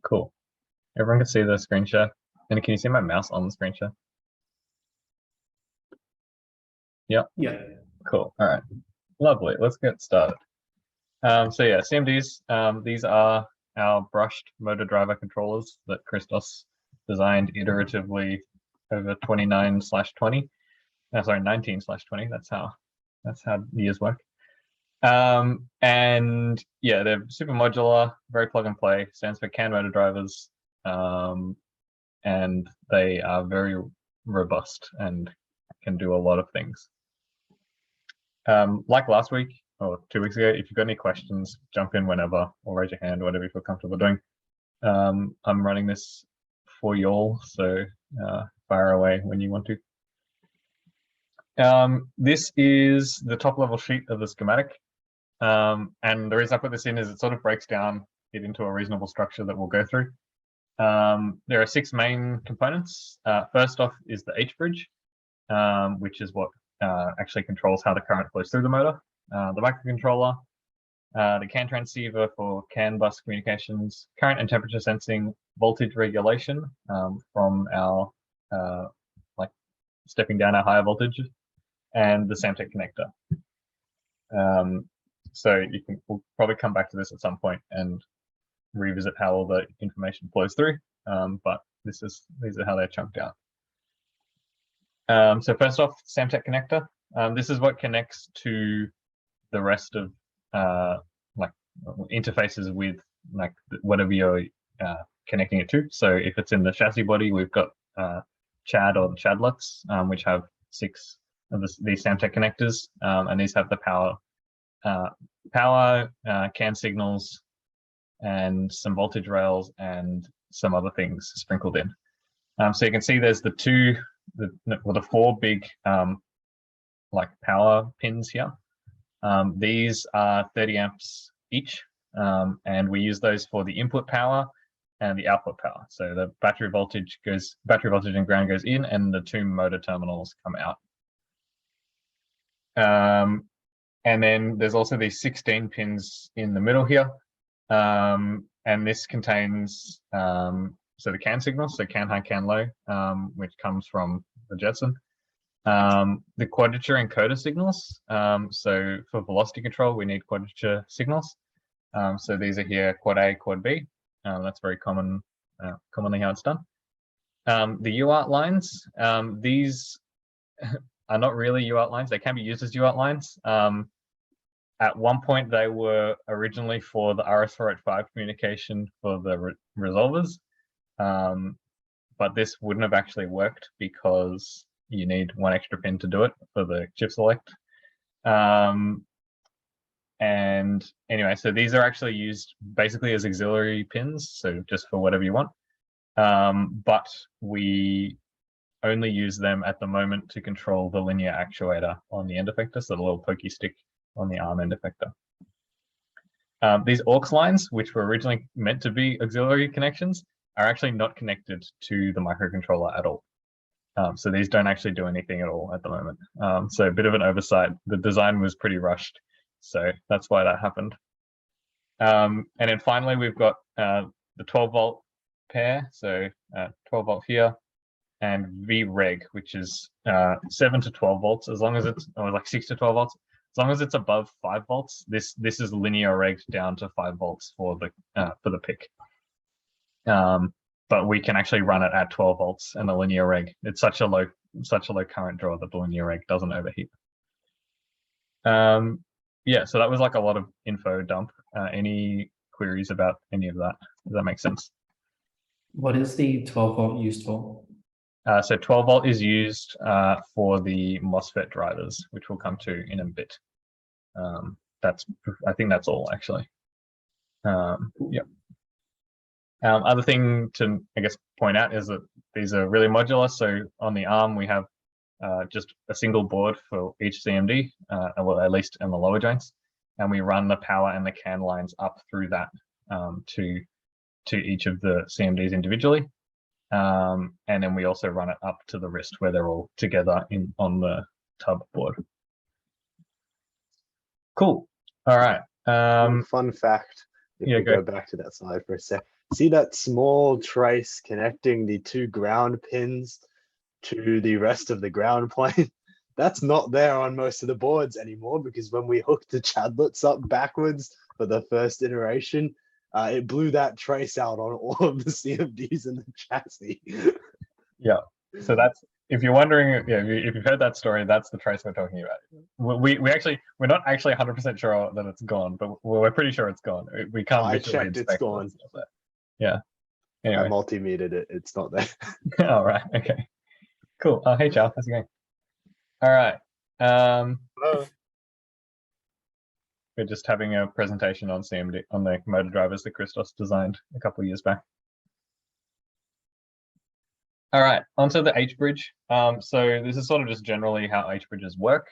Cool. Everyone can see the screen share. And can you see my mouse on the screen share? Yep. Yeah. Cool. All right. Lovely. Let's get started. So yeah, CMDs, these are our brushed motor driver controllers that Christos designed iteratively over 29/20. Sorry, 19/20. That's how years work. And yeah, they're super modular, very plug and play, stands for CAN motor drivers. And they are very robust and can do a lot of things. Like last week or 2 weeks ago, if you've got any questions, jump in whenever or raise your hand, whatever you feel comfortable doing. I'm running this for you all, so fire away when you want to. This is the top level sheet of the schematic. And the reason I put this in is it sort of breaks down it into a reasonable structure that we'll go through. There are 6 main components. First off is the HBridge, which is what actually controls how the current flows through the motor. The microcontroller, the CAN transceiver for CAN bus communications, current and temperature sensing, voltage regulation from our like stepping down our higher voltage, and the SAMTEC connector. So we'll probably come back to this at some point and revisit how all the information flows through, but these are how they're chunked out. So first off, SAMTEC connector. This is what connects to the rest of like interfaces with like whatever you're connecting it to. So if it's in the chassis body, we've got CHAD or the CHADlets, which have 6 of these SAMTEC connectors, and these have the power, CAN signals, and some voltage rails and some other things sprinkled in. So you can see there's the 4 big like power pins here. These are 30 amps each, and we use those for the input power and the output power. So the battery voltage and ground goes in, and the 2 motor terminals come out. And then there's also these 16 pins in the middle here, and this contains so the CAN signals, so CAN high, CAN low, which comes from the Jetson. The quadrature encoder signals. So for velocity control, we need quadrature signals. So these are here, quad A, quad B. That's very commonly how it's done. The UART lines, these are not really UART lines. They can be used as UART lines. At one point, they were originally for the RS485 communication for the resolvers, but this wouldn't have actually worked because you need 1 extra pin to do it for the chip select. And anyway, so these are actually used basically as auxiliary pins, so just for whatever you want. But we only use them at the moment to control the linear actuator on the end effector, so the little pokey stick on the arm end effector. These aux lines, which were originally meant to be auxiliary connections, are actually not connected to the microcontroller at all. So these don't actually do anything at all at the moment. So a bit of an oversight. The design was pretty rushed, so that's why that happened. And then finally, we've got the 12-volt pair, so 12-volt here, and VREG, which is 7 to 12 volts, as long as it's, or like 6 to 12 volts. As long as it's above 5 volts, this is linear regged down to 5 volts for the PIC. But we can actually run it at 12 volts and the linear reg. It's such a low current draw that the linear reg doesn't overheat. Yeah, so that was like a lot of info dump. Any queries about any of that? Does that make sense? What is the 12-volt used for? So 12-volt is used for the MOSFET drivers, which we'll come to in a bit. I think that's all actually. Yeah. Other thing to, I guess, point out is that these are really modular. So on the arm, we have just a single board for each CMD, well, at least in the lower joints, and we run the power and the CAN lines up through that to each of the CMDs individually. And then we also run it up to the wrist where they're all together on the tub board. Cool. All right. Fun fact, If Yeah, we go back to that slide for a sec, see that small trace connecting the two ground pins to the rest of the ground plane? That's not there on most of the boards anymore, because when we hooked the chadlets up backwards for the first iteration, it blew that trace out on all of the CMDs in the chassis. Yeah. So that's, if you're wondering, yeah, if you've heard that story, that's the trace we're talking about. We're not actually 100% sure that it's gone, but we're pretty sure it's gone. We can't I visually checked, it's inspect gone. it. Yeah. I Anyway. multimetered it. It's not there. All right. Okay. Cool. Hey, Charles. How's it going? All right. Hello. We're just having a presentation on CMD, on the motor drivers that Christos designed a couple of years back. All right, onto the HBridge. So this is sort of just generally how HBridges work.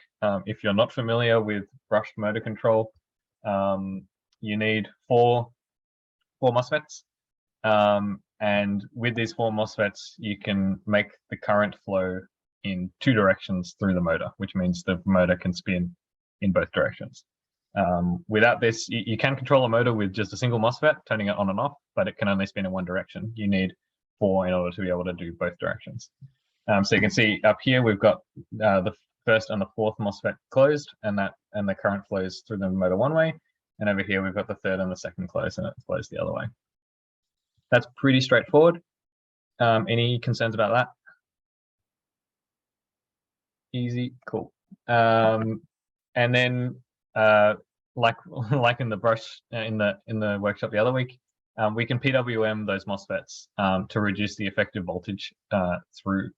If you're not familiar with brushed motor control, you need four MOSFETs. And with these four MOSFETs, you can make the current flow in two directions through the motor, which means the motor can spin in both directions. Without this, you can control a motor with just a single MOSFET, turning it on and off, but it can only spin in one direction. You need four in order to be able to do both directions. So you can see up here, we've got the first and the fourth MOSFET closed, and the current flows through the motor one way. And over here, we've got the third and the second closed, and it flows the other way. That's pretty straightforward. Any concerns about that? Easy, cool. And then, like in the brush in the workshop the other week, we can PWM those MOSFETs to reduce the effective voltage through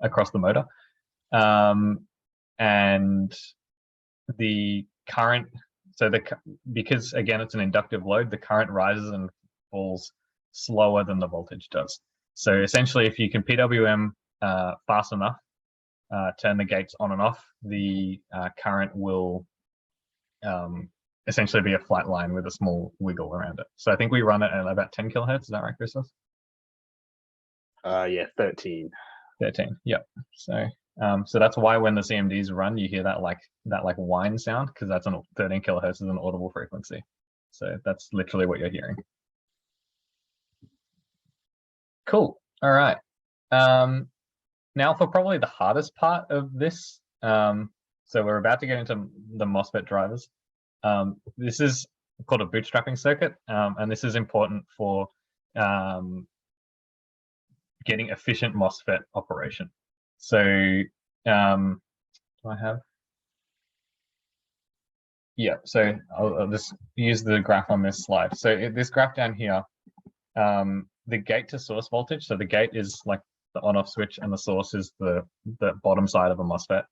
across the motor, and the current. So because again it's an inductive load, the current rises and falls slower than the voltage does. So essentially, if you can PWM fast enough, turn the gates on and off, the current will essentially be a flat line with a small wiggle around it. So I think we run it at about 10 kilohertz. Is that right, Christos? Yeah, 13. 13. Yep. So so that's why when the CMDs run, you hear that like whine sound, because that's 13 kilohertz is an audible frequency. So that's literally what you're hearing. Cool. All right. Now for probably the hardest part of this. So we're about to get into the MOSFET drivers. This is called a bootstrapping circuit, and this is important for getting efficient MOSFET operation. So do I have? Yeah, so I'll just use the graph on this slide. So this graph down here, the gate to source voltage, so the gate is like the on-off switch and the source is the bottom side of a MOSFET.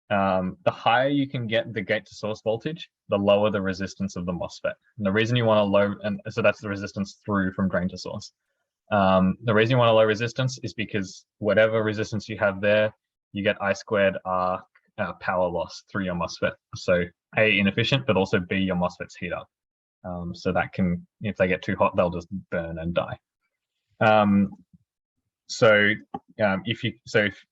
The higher you can get the gate to source voltage, the lower the resistance of the MOSFET. And the reason you want a low, and so that's the resistance through from drain to source. The reason you want a low resistance is because whatever resistance you have there, you get I squared R power loss through your MOSFET. So A, inefficient, but also B, your MOSFETs heat up. So that can, if they get too hot, they'll just burn and die.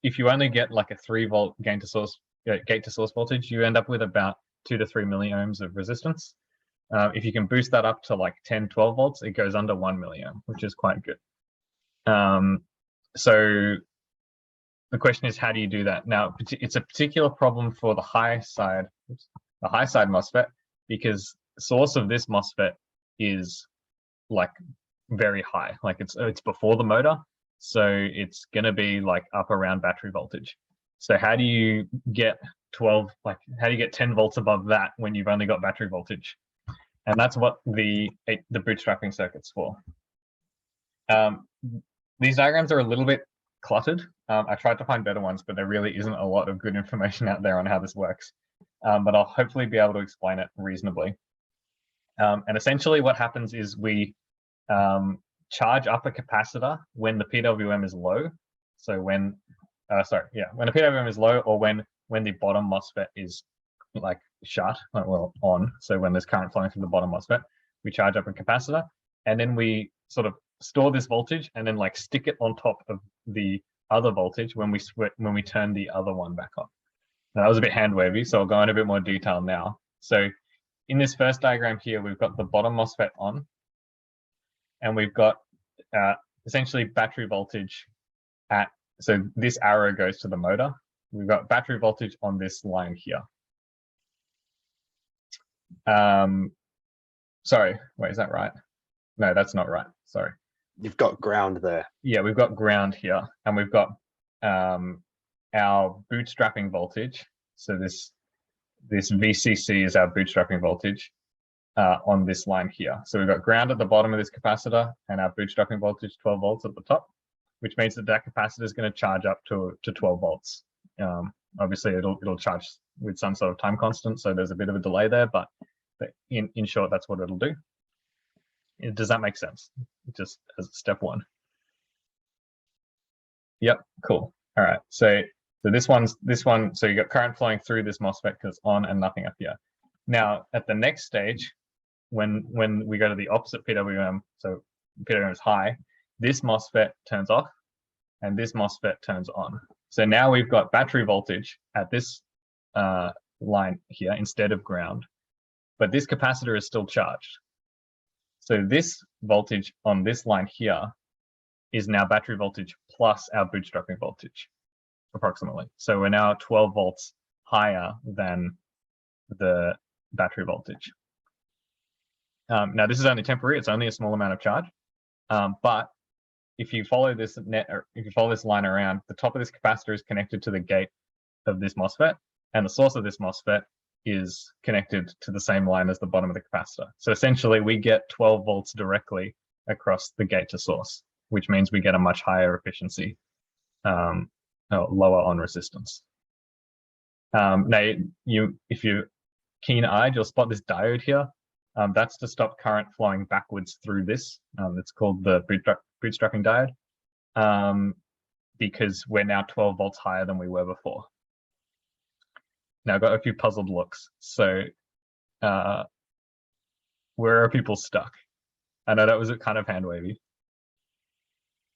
If you only get like a 3 volt gate to source voltage, you end up with about 2 to 3 milliohms of resistance. If you can boost that up to like 10, 12 volts, it goes under 1 milliohm, which is quite good. So the question is, how do you do that? Now, it's a particular problem for the high side MOSFET, because the source of this MOSFET is like very high, like it's before the motor, so it's going to be like up around battery voltage. So how do you get 12, like how do you get 10 volts above that when you've only got battery voltage? And that's what the bootstrapping circuit's for. These diagrams are a little bit cluttered. I tried to find better ones, but there really isn't a lot of good information out there on how this works. But I'll hopefully be able to explain it reasonably. And essentially what happens is we charge up a capacitor when the PWM is low. So when the PWM is low, or when the bottom MOSFET is like shut, well, on. So when there's current flowing through the bottom MOSFET, we charge up a capacitor, and then we sort of store this voltage and then like stick it on top of the other voltage when we turn the other one back on. Now that was a bit hand wavy, so I'll go into a bit more detail now. So in this first diagram here, we've got the bottom MOSFET on, and we've got essentially battery voltage at, so this arrow goes to the motor. We've got battery voltage on this line here. Sorry, wait, is that right? No, that's not right. Sorry. You've got ground there. Yeah, we've got ground here, and we've got our bootstrapping voltage. So this VCC is our bootstrapping voltage on this line here. So we've got ground at the bottom of this capacitor and our bootstrapping voltage 12 volts at the top, which means that that capacitor is going to charge up to 12 volts. Obviously, it'll charge with some sort of time constant, so there's a bit of a delay there, but in short, that's what it'll do. Does that make sense? Just as step one. Yep, cool. All right, so this one, so you got current flowing through this MOSFET because it's on and nothing up here. Now, at the next stage, when we go to the opposite PWM, so PWM is high, this MOSFET turns off and this MOSFET turns on. So now we've got battery voltage at this line here instead of ground, but this capacitor is still charged. So this voltage on this line here is now battery voltage plus our bootstrapping voltage, approximately. So we're now 12 volts higher than the battery voltage. Now this is only temporary, it's only a small amount of charge. But if you follow this line around, the top of this capacitor is connected to the gate of this MOSFET, and the source of this MOSFET is connected to the same line as the bottom of the capacitor. So essentially we get 12 volts directly across the gate to source, which means we get a much higher efficiency, lower on resistance. Now, if you're keen-eyed, you'll spot this diode here. That's to stop current flowing backwards through this. It's called the bootstrapping diode, because we're now 12 volts higher than we were before. Now I've got a few puzzled looks. So where are people stuck? I know that was a kind of hand wavy.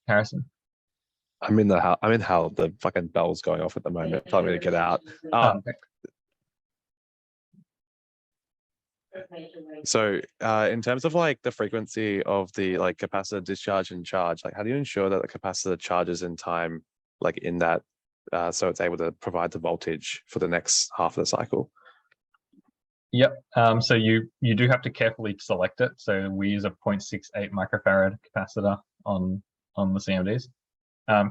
Harrison? I'm in hell. The fucking bell's going off at the moment, telling me to get out. Okay. So in terms of like the frequency of the like capacitor discharge and charge, like how do you ensure that the capacitor charges in time, like in that, so it's able to provide the voltage for the next half of the cycle? Yep. So you do have to carefully select it. So we use a 0.68 microfarad capacitor on the CMDs.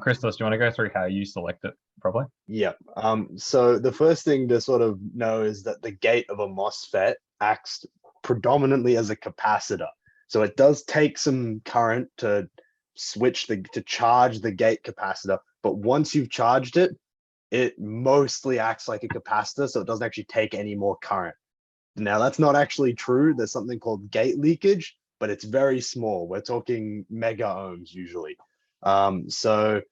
Christos, do you want to go through how you select it properly? Yeah. So the first thing to sort of know is that the gate of a MOSFET acts predominantly as a capacitor. So it does take some current to charge the gate capacitor, but once you've charged it, it mostly acts like a capacitor, so it doesn't actually take any more current. Now that's not actually true. There's something called gate leakage, but it's very small. We're talking mega ohms usually. So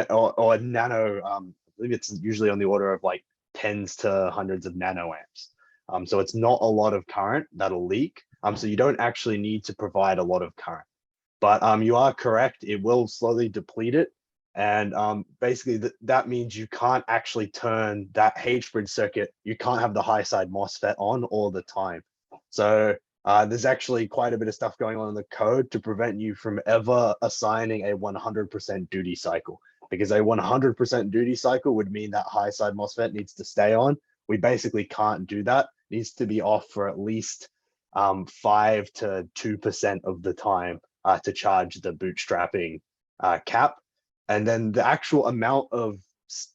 or nano, I believe it's usually on the order of like tens to hundreds of nanoamps. So it's not a lot of current that'll leak. So you don't actually need to provide a lot of current, but you are correct. It will slowly deplete it. And basically that means you can't actually turn that HBridge circuit. You can't have the high side MOSFET on all the time. So there's actually quite a bit of stuff going on in the code to prevent you from ever assigning a 100% duty cycle, because a 100% duty cycle would mean that high side MOSFET needs to stay on. We basically can't do that. It needs to be off for at least 5 to 2% of the time to charge the bootstrapping cap. And then the actual amount of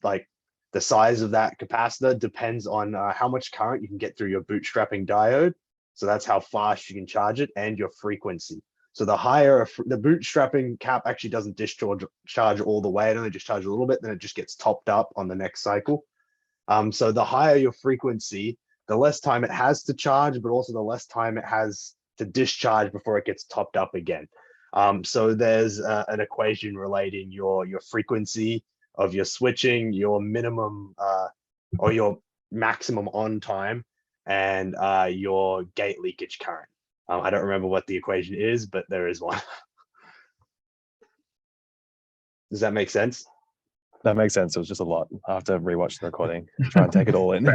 like the size of that capacitor depends on how much current you can get through your bootstrapping diode. So that's how fast you can charge it, and your frequency. So the higher the bootstrapping cap actually doesn't discharge all the way. It only discharges a little bit, then it just gets topped up on the next cycle. So the higher your frequency, the less time it has to charge, but also the less time it has to discharge before it gets topped up again. So there's an equation relating your frequency of your switching, your minimum or your maximum on time, and your gate leakage current. I don't remember what the equation is, but there is one. Does that make sense? That makes sense. It was just a lot. I have to rewatch the recording, try and take it all in.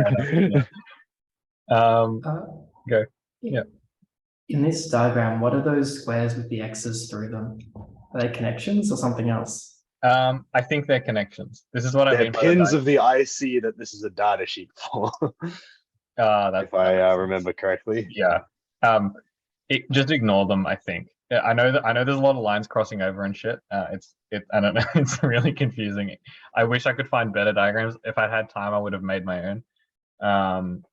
Go. Yeah. In this diagram, what are those squares with the X's through them? Are they connections or something else? I think they're connections. This is what I They're mean by pins the of the IC that this is a data sheet for, that, if I remember correctly. yeah. Just ignore them, I think. I know there's a lot of lines crossing over and shit. I don't know, it's really confusing. I wish I could find better diagrams. If I had time, I would have made my own.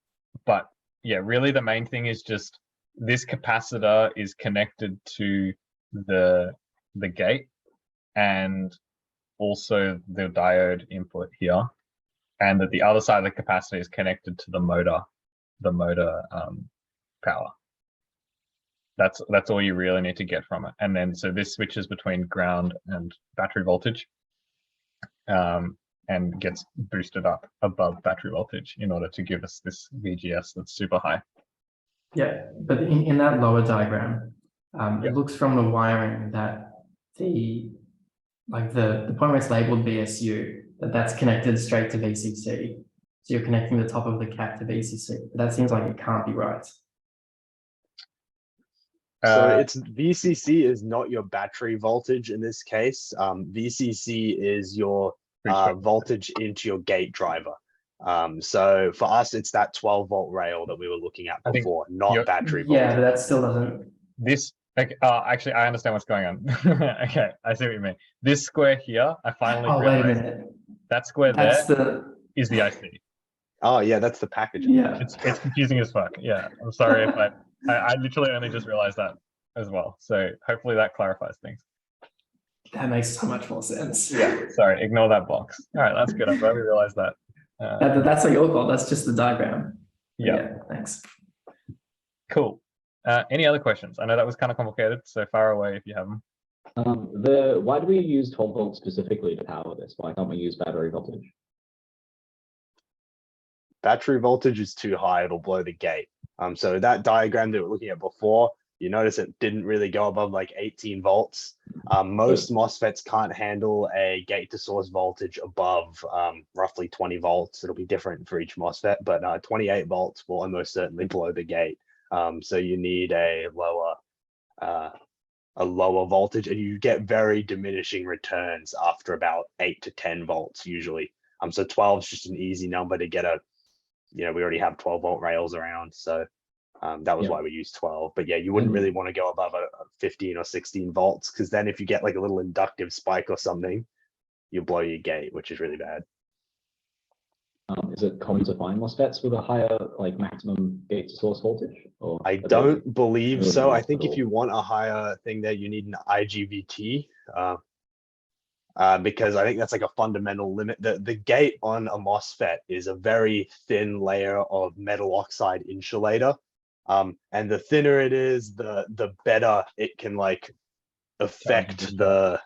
But yeah, really the main thing is just this capacitor is connected to the gate and also the diode input here, and that the other side of the capacitor is connected to the motor power. That's all you really need to get from it. And then so this switches between ground and battery voltage, and gets boosted up above battery voltage in order to give us this VGS that's super high. Yeah, but in that lower diagram, Yeah. it looks from the wiring that the point where it's labeled BSU, that's connected straight to VCC. So you're connecting the top of the cap to VCC. But that seems like it can't be right. So it's VCC is not your battery voltage in this case. VCC is your voltage into your gate driver. So for us, it's that 12-volt rail that we were looking at before, not battery voltage. Yeah, but that still doesn't. This actually, I understand what's going on. Okay, I see what you mean. This square here, I finally Wait a realized minute. that square That's there is the IC. Oh yeah, that's the package. Yeah. It's confusing as fuck. Yeah, I'm sorry if I literally only just realized that as well. So hopefully that clarifies things. That makes so much more sense. Yeah, sorry, ignore that box. All right, that's good. I'm glad we realized that. That's not your fault. That's just the diagram. Yeah, thanks. cool. Any other questions? I know that was kind of complicated, so fire away if you have them. Why do we use 12 volts specifically to power this? Why can't we use battery voltage? Battery voltage is too high, it'll blow the gate. So that diagram that we were looking at before, you notice it didn't really go above like 18 volts. Most MOSFETs can't handle a gate to source voltage above roughly 20 volts. It'll be different for each MOSFET, but 28 volts will almost certainly blow the gate. So you need a lower voltage, and you get very diminishing returns after about 8 to 10 volts usually. So 12 is just an easy number to get we already have 12-volt rails around, so that was why we used 12. But yeah, you wouldn't really want to go above a 15 or 16 volts, because then if you get like a little inductive spike or something, you'll blow your gate, which is really bad. Is it common to find MOSFETs with a higher maximum gate to source voltage? Or I don't believe so. I think if you want a higher thing there, you need an IGBT, because I think that's like a fundamental limit. The gate on a MOSFET is a very thin layer of metal oxide insulator. And the thinner it is, the better it can affect the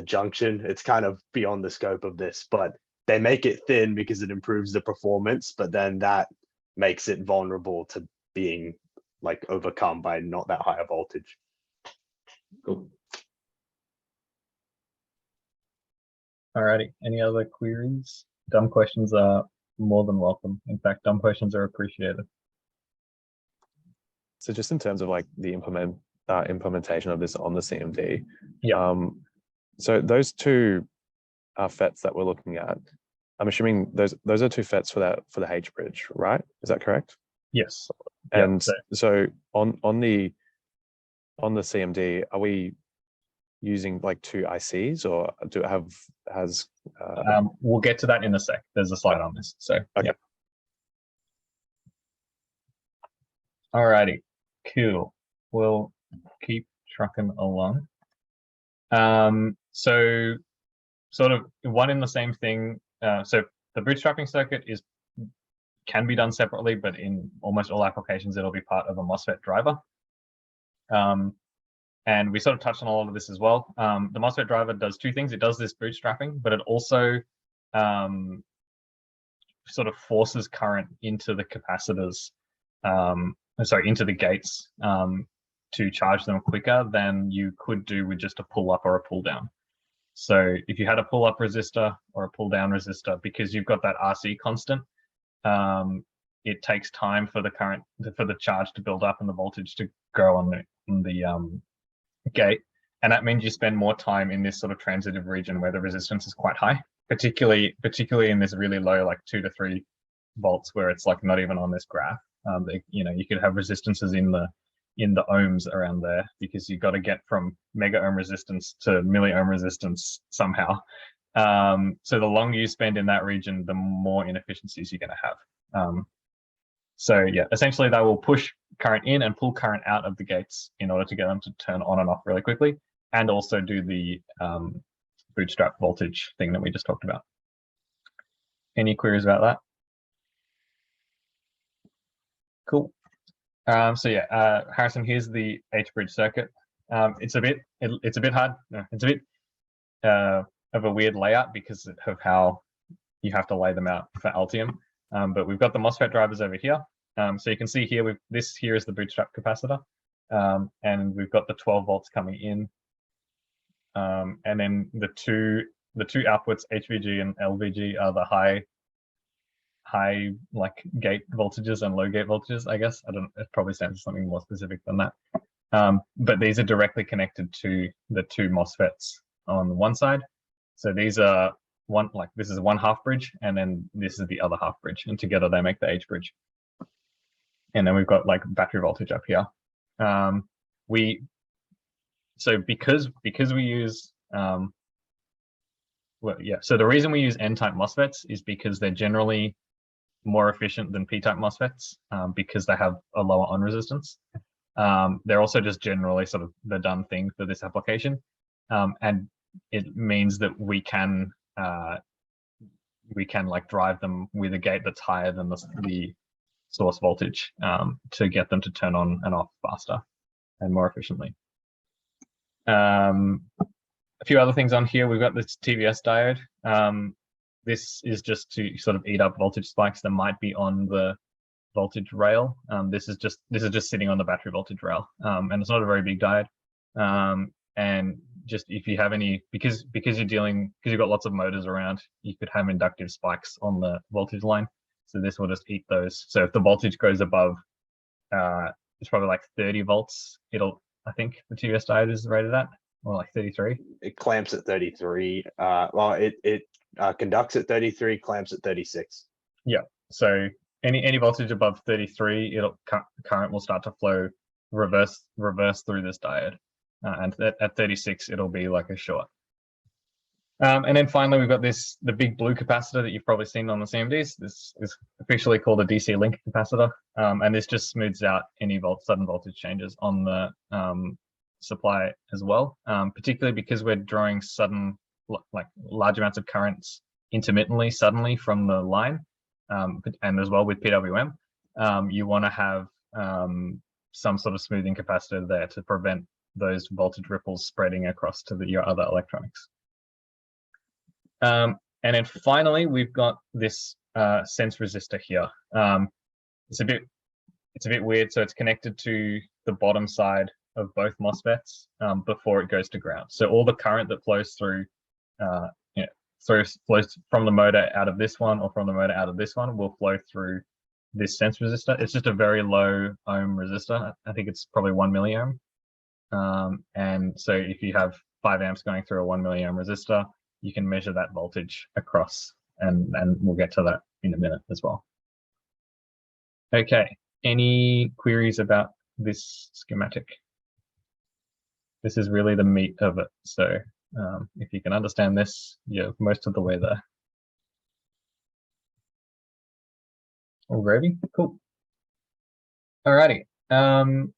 junction. It's kind of beyond the scope of this, but they make it thin because it improves the performance, but then that makes it vulnerable to being overcome by not that higher voltage. Cool. Alrighty, any other queries? Dumb questions are more than welcome. In fact, dumb questions are appreciated. So just in terms of the implementation of this on the CMD, so those two FETs that we're looking at, I'm assuming those are two FETs for the HBridge, right? Is that correct? Yes. And so on the CMD, are we using two ICs, or do it has we'll get to that in a sec. There's a slide on this. So okay. Yeah. Alrighty, cool. We'll keep trucking along. So sort of one in the same thing. So the bootstrapping circuit can be done separately, but in almost all applications, it'll be part of a MOSFET driver. And we sort of touched on a lot of this as well. The MOSFET driver does two things. It does this bootstrapping, but it also sort of forces current into the capacitors, into the gates to charge them quicker than you could do with just a pull up or a pull down. So if you had a pull up resistor or a pull down resistor, because you've got that RC constant, it takes time for the current for the charge to build up and the voltage to grow on the gate, and that means you spend more time in this sort of transitive region where the resistance is quite high, particularly in this really low, like 2 to 3 volts, where it's like not even on this graph. You know, you could have resistances in the ohms around there, because you've got to get from mega ohm resistance to milli ohm resistance somehow. So the longer you spend in that region, the more inefficiencies you're going to have. So yeah, essentially they will push current in and pull current out of the gates in order to get them to turn on and off really quickly, and also do the bootstrap voltage thing that we just talked about. Any queries about that? Cool. So yeah, Harrison, here's the HBridge circuit. It's a bit hard. It's a bit of a weird layout because of how you have to lay them out for Altium. But we've got the MOSFET drivers over here. So you can see here, this here is the bootstrap capacitor, and we've got the 12 volts coming in, and then the two outputs, HVG and LVG, are the high like gate voltages and low gate voltages, I guess. It probably stands for something more specific than that. But these are directly connected to the 2 MOSFETs on one side. So these are this is one HalfBridge, and then this is the other HalfBridge, and together they make the HBridge. And then we've got like battery voltage up here. So because we use so the reason we use N-type MOSFETs is because they're generally more efficient than P-type MOSFETs, because they have a lower on resistance. They're also just generally sort of the done thing for this application, and it means that we can like drive them with a gate that's higher than the source voltage, to get them to turn on and off faster and more efficiently. A few other things on here. We've got this TVS diode. This is just to sort of eat up voltage spikes that might be on the voltage rail. This is just sitting on the battery voltage rail, and it's not a very big diode. And just if you have any, because you've got lots of motors around, you could have inductive spikes on the voltage line. So this will just eat those. So if the voltage goes above, it's probably like 30 volts. I think the TVS diode is rated at, or like 33. It clamps at 33. Well, it conducts at 33, clamps at 36. Yeah. So any voltage above 33, current will start to flow reverse through this diode, and at 36 it'll be like a short. And then finally we've got the big blue capacitor that you've probably seen on the CMDs. This is officially called a DC link capacitor, and this just smooths out any sudden voltage changes on the supply as well, particularly because we're drawing sudden, like large amounts of currents intermittently, suddenly from the line, and as well with PWM, you want to have some sort of smoothing capacitor there to prevent those voltage ripples spreading across to your other electronics. And then finally, we've got this sense resistor here. It's a bit weird. So it's connected to the bottom side of both MOSFETs before it goes to ground. So all the current that flows through, flows from the motor out of this one or from the motor out of this one will flow through this sense resistor. It's just a very low ohm resistor. I think it's probably 1 milliohm. And so if you have 5 amps going through a 1 milliohm resistor, you can measure that voltage across, and we'll get to that in a minute as well. Okay, any queries about this schematic? This is really the meat of it. So if you can understand this, you're most of the way there. All gravy, cool. Alrighty, current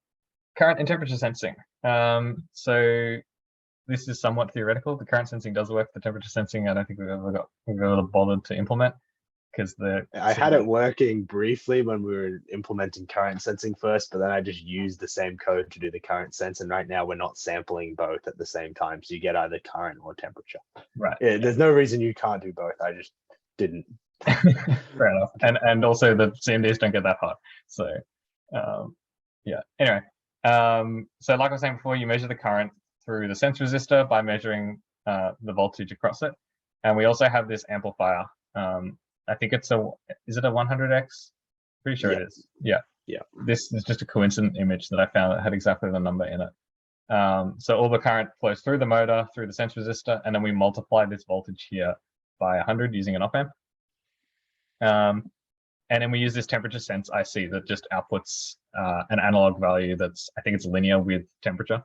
and temperature sensing. So this is somewhat theoretical. The current sensing does work. The temperature sensing, I don't think we've ever bothered to implement, because I had it working briefly when we were implementing current sensing first, but then I just used the same code to do the current sense. And right now we're not sampling both at the same time, so you get either current or temperature. Right. Yeah, there's no reason you can't do both. I just didn't. Fair enough. And also the CMDs don't get that hot. So yeah. Anyway, so like I was saying before, you measure the current through the sense resistor by measuring the voltage across it. And we also have this amplifier. I think is it a 100x Pretty sure Yeah. it is. Yeah. Yeah. This is just a coincident image that I found that had exactly the number in it. So all the current flows through the motor, through the sense resistor, and then we multiply this voltage here by 100 using an op amp. And then we use this temperature sense IC that just outputs an analog value that's, I think it's linear with temperature.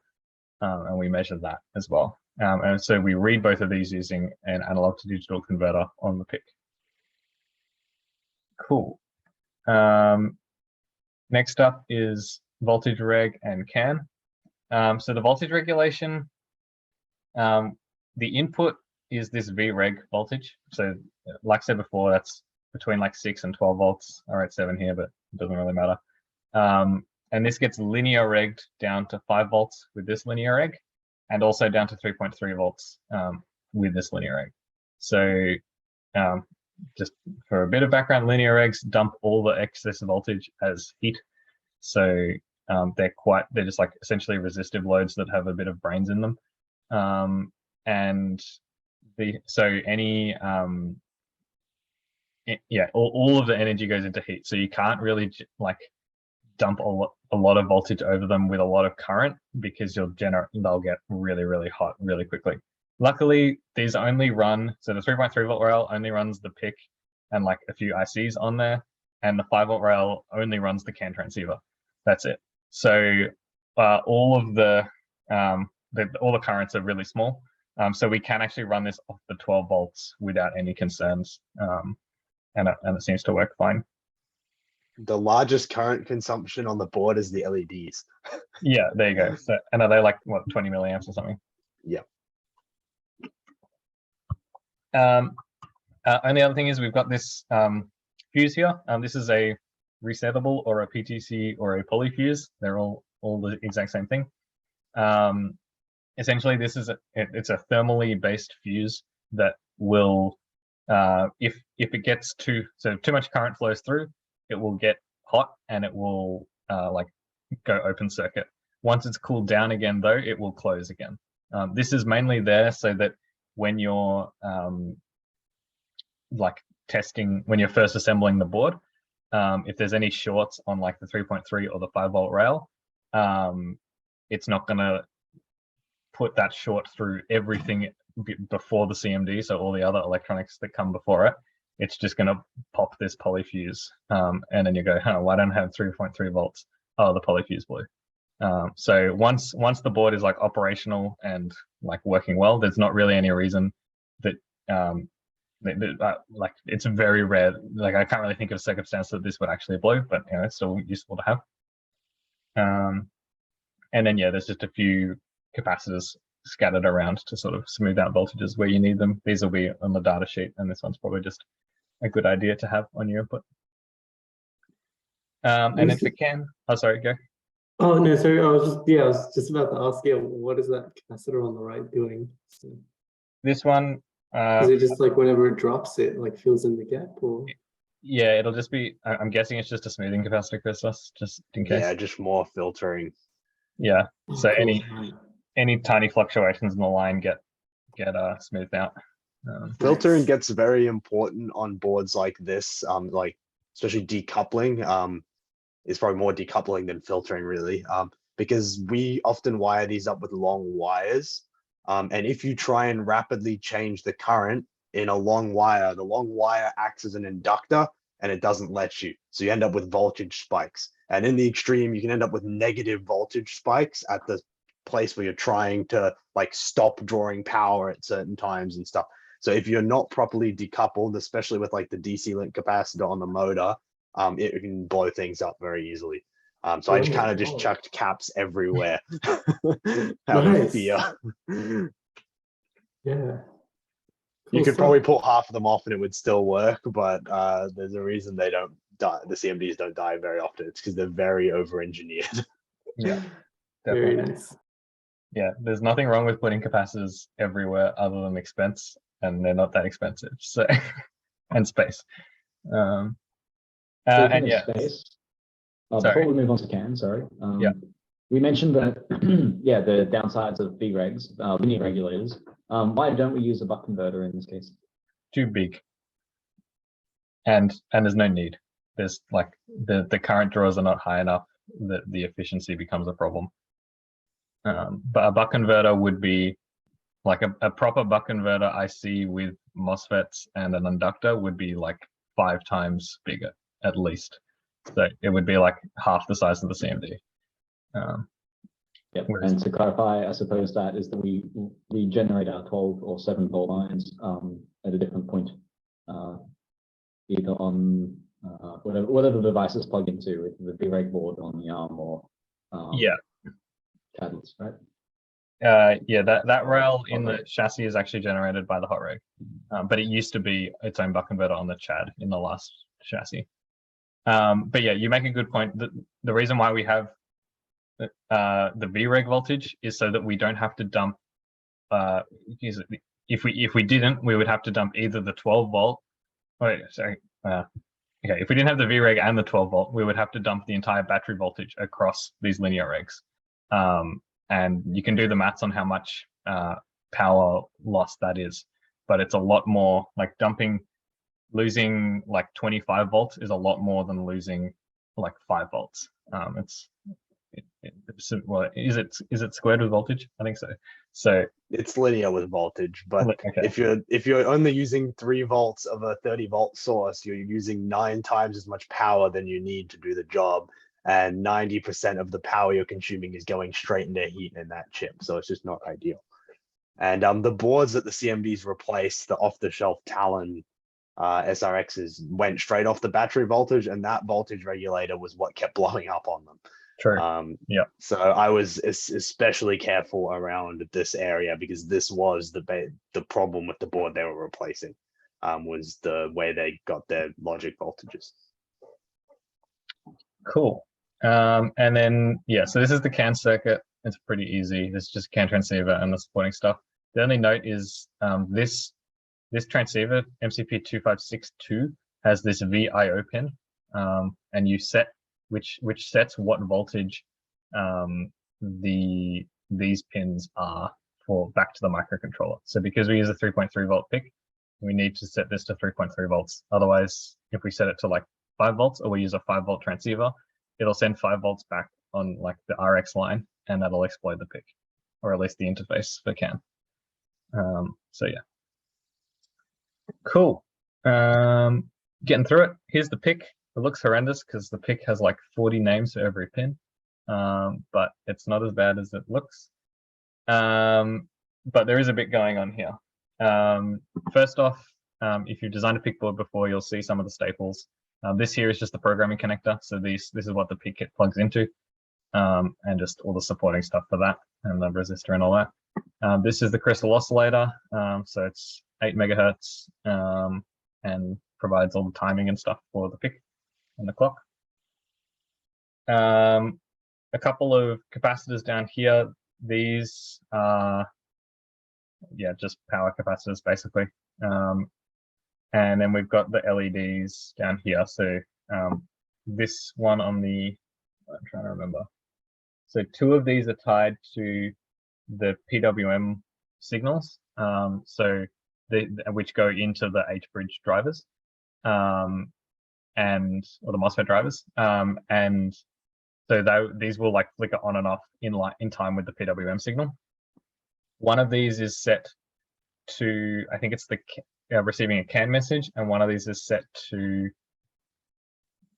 And we measure that as well. And so we read both of these using an analog to digital converter on the PIC. Cool. Next up is voltage reg and CAN. So the voltage regulation, the input is this Vreg voltage. So like I said before, that's between like 6 and 12 volts. I wrote 7 here, but it doesn't really matter. And this gets linear regged down to 5 volts with this linear reg, and also down to 3.3 volts with this linear reg. So just for a bit of background, linear regs dump all the excess voltage as heat. So they're just like essentially resistive loads that have a bit of brains in them. And all of the energy goes into heat. So you can't really like dump a lot of voltage over them with a lot of current, because they'll get really, really hot really quickly. Luckily, these only run, so the 3.3 volt rail only runs the PIC and like a few ICs on there, and the 5 volt rail only runs the CAN transceiver. That's it. So all the currents are really small. So we can actually run this off the 12 volts without any concerns. And it seems to work fine. The largest current consumption on the board is the LEDs. Yeah, there you go. So, and are they like, what, 20 milliamps or something? Yeah. Only other thing is we've got this fuse here. This is a resettable or a PTC or a poly fuse. They're all the exact same thing. Essentially, it's a thermally based fuse that will, if it gets too much current flows through, it will get hot and it will like go open circuit. Once it's cooled down again, though, it will close again. This is mainly there so that when you're like testing, when you're first assembling the board, if there's any shorts on like the 3.3 or the 5 volt rail, it's not going to put that short through everything before the CMD, so all the other electronics that come before it. It's just going to pop this poly fuse, and then you go, why don't I have 3.3 volts? Oh, the poly fuse blew. So once the board is like operational and like working well, there's not really any reason that like it's very rare. Like I can't really think of a circumstance that this would actually blow, but it's still useful to have. And then there's just a few capacitors scattered around to sort of smooth out voltages where you need them. These will be on the data sheet, and this one's probably just a good idea to have on your input. And if it can, oh sorry, go. Oh no, sorry. I was just about to ask you, what is that capacitor on the right doing? So, this one. is it just like whenever it drops, it like fills in the gap, or? Yeah, it'll just be. I'm guessing it's just a smoothing capacitor, Christos, just in case. Yeah, just more filtering. Yeah. So cool. any tiny fluctuations in the line get smoothed out. Filtering gets very important on boards like this, like especially decoupling. Is probably more decoupling than filtering, really, because we often wire these up with long wires. And if you try and rapidly change the current in a long wire, the long wire acts as an inductor and it doesn't let you. So you end up with voltage spikes. And in the extreme, you can end up with negative voltage spikes at the place where you're trying to like stop drawing power at certain times and stuff. So if you're not properly decoupled, especially with like the DC link capacitor on the motor, it can blow things up very easily. So I just kind of just chucked caps everywhere out of fear. Yeah. You could probably pull half of them off and it would still work, but there's a reason they don't die. The CMDs don't die very often. It's because they're very over-engineered. Yeah, Very definitely. nice. Yeah, there's nothing wrong with putting capacitors everywhere other than expense, and they're not that expensive. So, and space. And yeah. Space. Sorry. Before we move on to CAN, sorry. We mentioned that, the downsides of VRegs, linear regulators. Why don't we use a buck converter in this case? Too big. And there's no need. there's like the current draws are not high enough that the efficiency becomes a problem. But a buck converter would be like a proper buck converter IC with MOSFETs and an inductor would be like 5 times bigger at least. So it would be like half the size of the CMD. Yep. Whereas- And to clarify, I suppose that is that we generate our 12 or 7 volt lines at a different point, either on whatever the device is plugged into, with the VREG board on the arm or Yeah. catalyst, right? Yeah, that rail in the chassis is actually generated by the hot rig, but it used to be its own buck converter on the Chad in the last chassis. But yeah, you make a good point. The reason why we have the VREG voltage is so that we don't have to dump. If we didn't, we would have to dump either the 12 volt. Wait, sorry. Okay, if we didn't have the VREG and the 12 volt, we would have to dump the entire battery voltage across these linear regs. And you can do the maths on how much power loss that is, but it's a lot more. Like losing like 25 volts is a lot more than losing like 5 volts. Well, is it squared with voltage? I think so. So It's linear with voltage, but okay. if you're only using 3 volts of a 30 volt source, you're using 9 times as much power than you need to do the job. And 90% of the power you're consuming is going straight into heat in that chip. So it's just not ideal. And the boards that the CMDs replaced, the off-the-shelf Talon SRXs, went straight off the battery voltage, and that voltage regulator was what kept blowing up on them. True. Yeah. So I was especially careful around this area because this was the problem with the board they were replacing, was the way they got their logic voltages. Cool. And then yeah, so this is the CAN circuit. It's pretty easy. It's just CAN transceiver and the supporting stuff. The only note is this transceiver MCP2562 has this VIO pin, and you set which sets what voltage these pins are for back to the microcontroller. So because we use a 3.3 volt PIC, we need to set this to 3.3 volts. Otherwise, if we set it to like 5 volts or we use a 5 volt transceiver, it'll send 5 volts back on like the RX line, and that'll explode the PIC, or at least the interface for CAN. So yeah, cool. Getting through it. Here's the PIC. It looks horrendous because the PIC has like 40 names for every pin, but it's not as bad as it looks. But there is a bit going on here. First off, if you've designed a PIC board before, you'll see some of the staples. This here is just the programming connector. So this is what the PIC kit plugs into, and just all the supporting stuff for that, and the resistor and all that. This is the crystal oscillator. So it's 8 megahertz, and provides all the timing and stuff for the PIC and the clock. A couple of capacitors down here. These are, yeah, just power capacitors basically. And then we've got the LEDs down here. So this one on the, I'm trying to remember. So 2 of these are tied to the PWM signals, which go into the HBridge drivers, or the MOSFET drivers, and so these will like flicker on and off in time with the PWM signal. One of these is set to, I think it's the receiving a CAN message, and one of these is set to,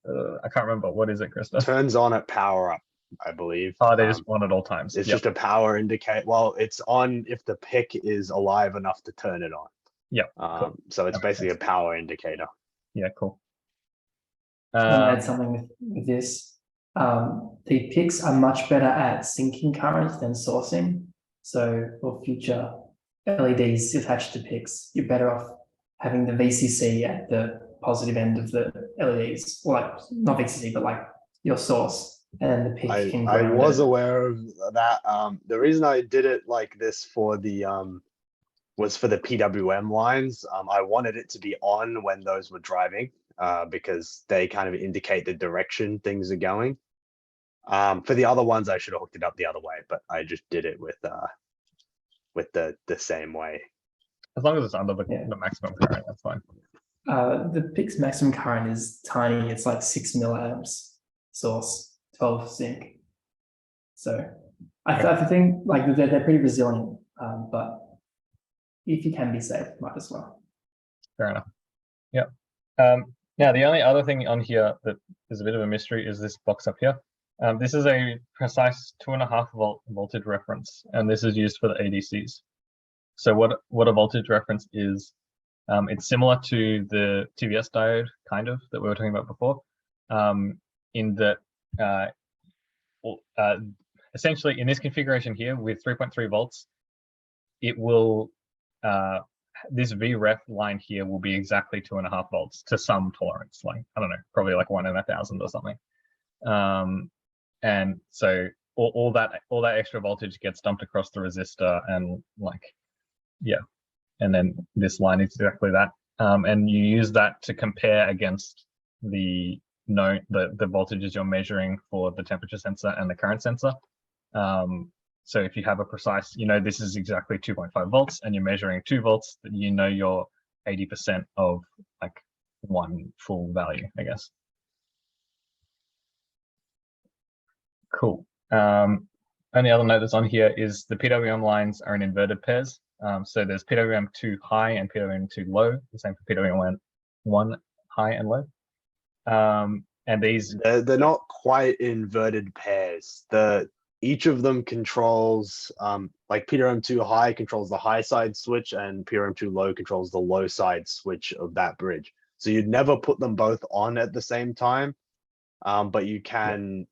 I can't remember, what is it, Krista? Turns on at power up, I believe. Oh, they just on at all times. It's just a power indicator. Well, it's on if the PIC is alive enough to turn it on. Yeah. Cool. So it's basically a power indicator. Yeah, cool. I want to add something with this. The PICs are much better at sinking current than sourcing. So for future LEDs attached to PICs, you're better off having the VCC at the positive end of the LEDs, or like not VCC, but like your source, and the PIC can I ground was it. aware of that. The reason I did it like this for the was for the PWM lines. I wanted it to be on when those were driving, because they kind of indicate the direction things are going. For the other ones, I should have hooked it up the other way, but I just did it with the same way. As long as it's under the maximum current, that's fine. The PIC's maximum current is tiny. It's like 6 milliamps source, 12 sync. So I think like they're pretty resilient, but if you can be safe, might as well. Fair enough. Yep. Now the only other thing on here that is a bit of a mystery is this box up here. This is a precise 2.5 volt voltage reference, and this is used for the ADCs. So what a voltage reference is, it's similar to the TVS diode kind of that we were talking about before, in that essentially in this configuration here with 3.3 volts, it will this VREF line here will be exactly 2.5 volts to some tolerance, like I don't know, probably like 1 in 1,000 or something. And so all that extra voltage gets dumped across the resistor, and like, yeah, and then this line is exactly that. And you use that to compare against the voltages you're measuring for the temperature sensor and the current sensor. So if you have a precise, this is exactly 2.5 volts, and you're measuring 2 volts, then you're 80% of like one full value, I guess. Cool. Only other note that's on here is the PWM lines are in inverted pairs. So there's PWM 2 high and PWM 2 low, the same for PWM 1 high and low. And these they're not quite inverted pairs. Each of them controls, like PWM 2 high controls the high side switch, and PWM 2 low controls the low side switch of that bridge. So you'd never put them both on at the same time, but you can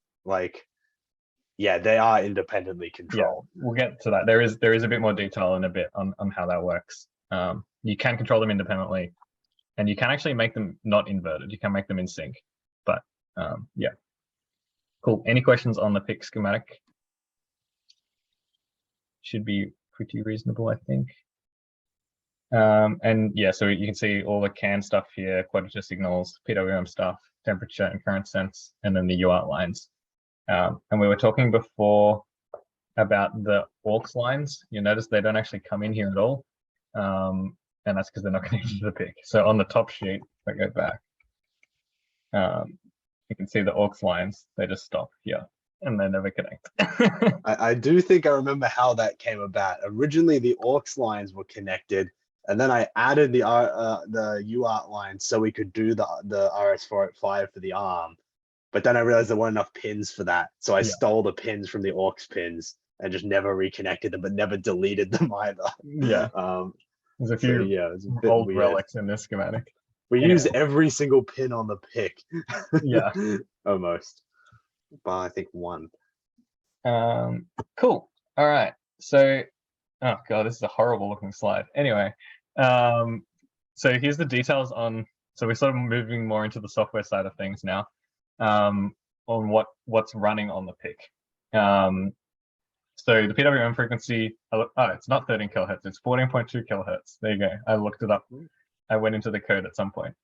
they are independently controlled. Yeah, we'll get to that. There is a bit more detail in a bit on how that works. You can control them independently, and you can actually make them not inverted. You can make them in sync, but yeah. Cool. Any questions on the PIC schematic? Should be pretty reasonable, I think. And yeah, so you can see all the CAN stuff here, quadrature signals, PWM stuff, temperature and current sense, and then the UART lines. And we were talking before about the aux lines. You notice they don't actually come in here at all. And that's because they're not connected to the PIC. So on the top sheet, if I go back, you can see the aux lines, they just stop here and they never connect. I do think I remember how that came about. Originally, the aux lines were connected, and then I added the UART lines so we could do the RS485 for the ARM. But then I realized there weren't enough pins for that, so I stole the pins from the aux pins and just never reconnected them, but never deleted them either. Yeah, there's a few it's a bit old weird. relics in this schematic. We use every single pin on the PIC. Yeah, almost. But I think one. Cool. All right. So, oh god, this is a horrible looking slide. Anyway, so here's the details on. So we're sort of moving more into the software side of things now. On what's running on the PIC. So the PWM frequency, it's not 13 kilohertz, it's 14.2 kilohertz. There you go. I looked it up. I went into the code at some point.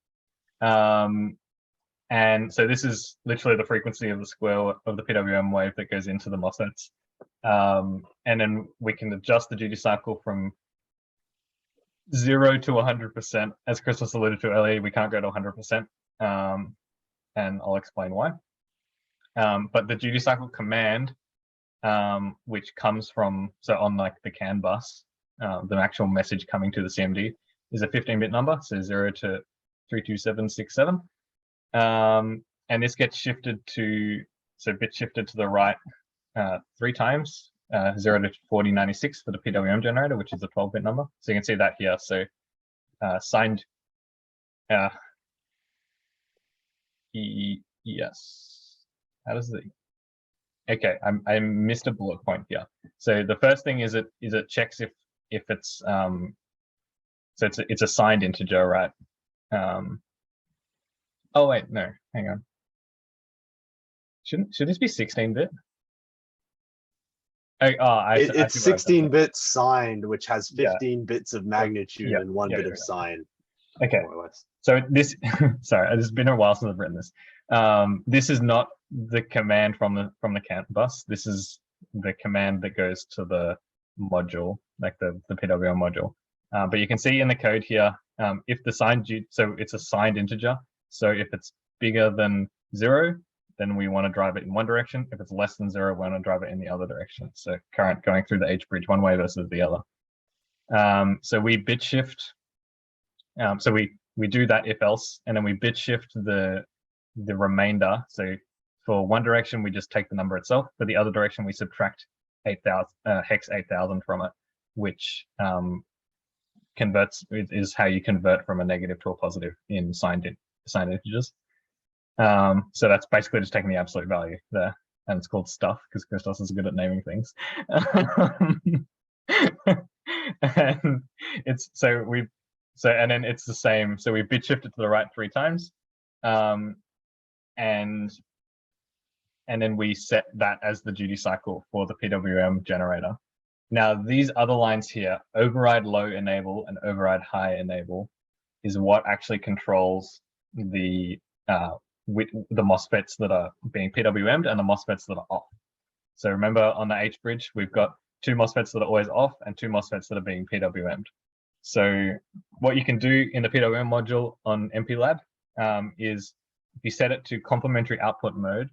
And so this is literally the frequency of the square of the PWM wave that goes into the MOSFETs. And then we can adjust the duty cycle from 0 to 100%. As Chris was alluded to earlier, we can't go to 100%. And I'll explain why. But the duty cycle command, which comes from, so on like the CAN bus, the actual message coming to the CMD is a 15-bit number, so 0 to 32767. And this gets shifted to, so bit shifted to the right 3 times, 0 to 4096 for the PWM generator, which is a 12-bit number. So you can see that here. So signed, yes. How does the, okay, I missed a bullet point here. So the first thing is it checks if it's so it's a signed integer, right? Oh wait, no, hang on. Should this be 16-bit? It's 16 bits signed, which has 15 bits of magnitude and 1 bit of sign. Okay, so this, sorry, it's been a while since I've written this. This is not the command from the CAN bus. This is the command that goes to the module, like the PWM module. But you can see in the code here, if the signed, so it's a signed integer. So if it's bigger than 0, then we want to drive it in one direction. If it's less than 0, we want to drive it in the other direction. So current going through the HBridge one way versus the other. So we bit shift. So we do that if else, and then we bit shift the remainder. So for one direction, we just take the number itself. For the other direction, we subtract 8,000 hex 8,000 from it, which converts is how you convert from a negative to a positive in signed integers. So that's basically just taking the absolute value there, and it's called stuff because Christos is good at naming things. And it's and then it's the same. So we bit shift it to the right 3 times, and then we set that as the duty cycle for the PWM generator. Now these other lines here, override low enable and override high enable, is what actually controls the MOSFETs that are being PWM'd and the MOSFETs that are off. So remember on the HBridge, we've got 2 MOSFETs that are always off and 2 MOSFETs that are being PWM'd. So what you can do in the PWM module on MPLAB is if you set it to complementary output mode,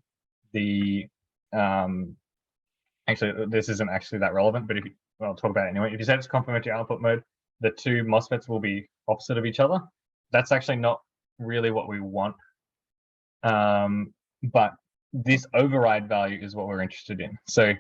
actually this isn't actually that relevant, but I'll talk about it anyway. If you set it to complementary output mode, the 2 MOSFETs will be opposite of each other. That's actually not really what we want. But this override value is what we're interested in. So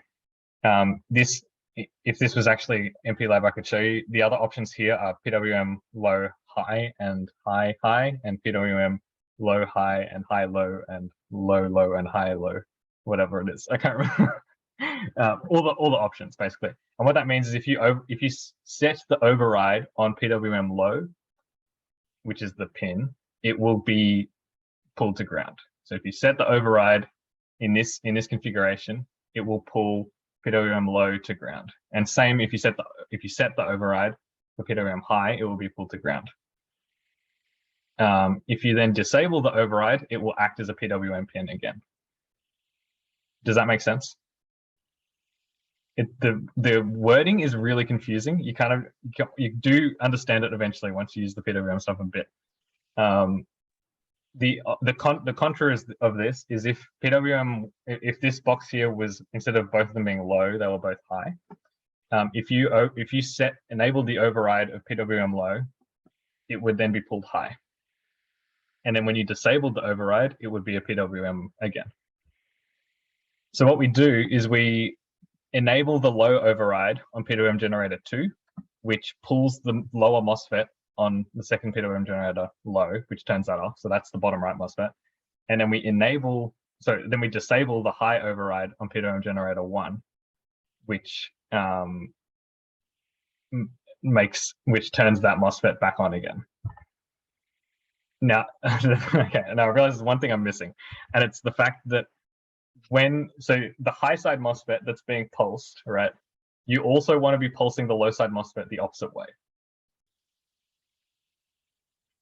if this was actually MPLAB, I could show you. The other options here are PWM low high and high high, and PWM low high and high low and low low and high low, whatever it is. I can't remember. all the options basically. And what that means is if you set the override on PWM low, which is the pin, it will be pulled to ground. So if you set the override in this configuration, it will pull PWM low to ground. And same if you set the override for PWM high, it will be pulled to ground. If you then disable the override, it will act as a PWM pin again. Does that make sense? The wording is really confusing. You do understand it eventually once you use the PWM stuff a bit. The contra of this is if PWM, if this box here was, instead of both of them being low, they were both high. If you enable the override of PWM low, it would then be pulled high. And then when you disabled the override, it would be a PWM again. So what we do is we enable the low override on PWM generator 2, which pulls the lower MOSFET on the second PWM generator low, which turns that off. So that's the bottom right MOSFET. And then we disable the high override on PWM generator 1, which turns that MOSFET back on again. Now, okay, now I realize there's one thing I'm missing, and it's the fact that so the high side MOSFET that's being pulsed, right? You also want to be pulsing the low side MOSFET the opposite way.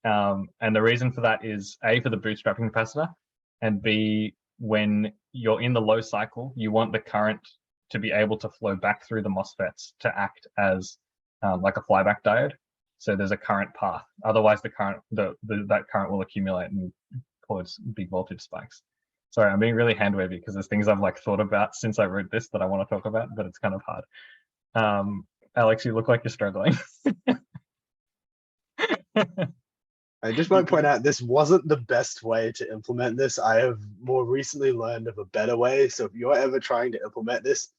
And the reason for that is A, for the bootstrapping capacitor, and B, when you're in the low cycle, you want the current to be able to flow back through the MOSFETs to act as like a flyback diode. So there's a current path. Otherwise, that current will accumulate and cause big voltage spikes. Sorry, I'm being really hand wavy because there's things I've thought about since I wrote this that I want to talk about, but it's kind of hard. Alex, you look like you're struggling. I just want to point out this wasn't the best way to implement this. I have more recently learned of a better way. So if you're ever trying to implement this,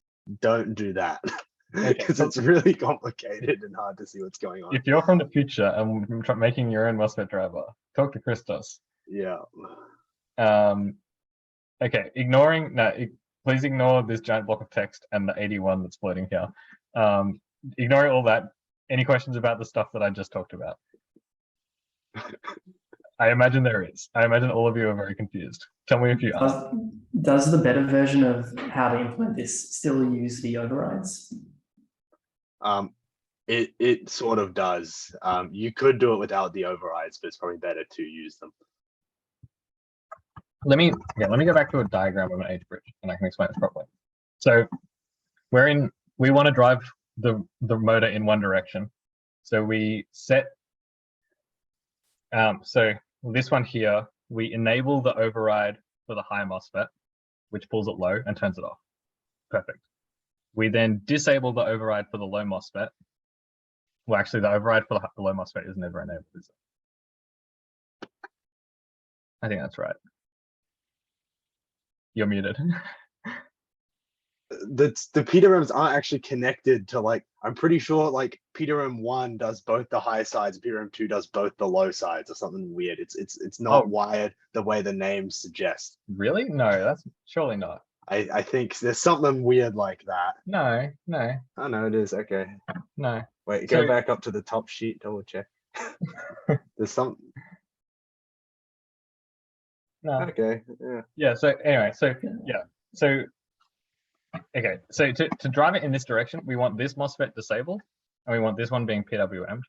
don't do that. Because it's really complicated and hard to see what's going on. If you're from the future and making your own MOSFET driver, talk to Christos. Yeah. Okay, please ignore this giant block of text and the 81 that's floating here. Ignoring all that, any questions about the stuff that I just talked about? I imagine there is. I imagine all of you are very confused. Tell me if you are. Does the better version of how to implement this still use the overrides? It sort of does. You could do it without the overrides, but it's probably better to use them. Let me go back to a diagram of an HBridge and I can explain this properly. So we want to drive the motor in one direction. So we set So this one here, we enable the override for the high MOSFET, which pulls it low and turns it off. Perfect. We then disable the override for the low MOSFET. Well, actually, the override for the low MOSFET is never enabled, is it? I think that's right. You're muted. The PWMs aren't actually connected to, like, I'm pretty sure like PWM 1 does both the high sides, PWM 2 does both the low sides, or something weird. It's not wired the way the names suggest. Really? No, that's surely not. I think there's something weird like that. No, no, Oh no, it is. Okay. no. Wait, go So- back up to the top sheet, double check. There's some. No. Okay. Yeah. Yeah, so anyway, so yeah, so okay, so to drive it in this direction, we want this MOSFET disabled, and we want this one being PWM'd.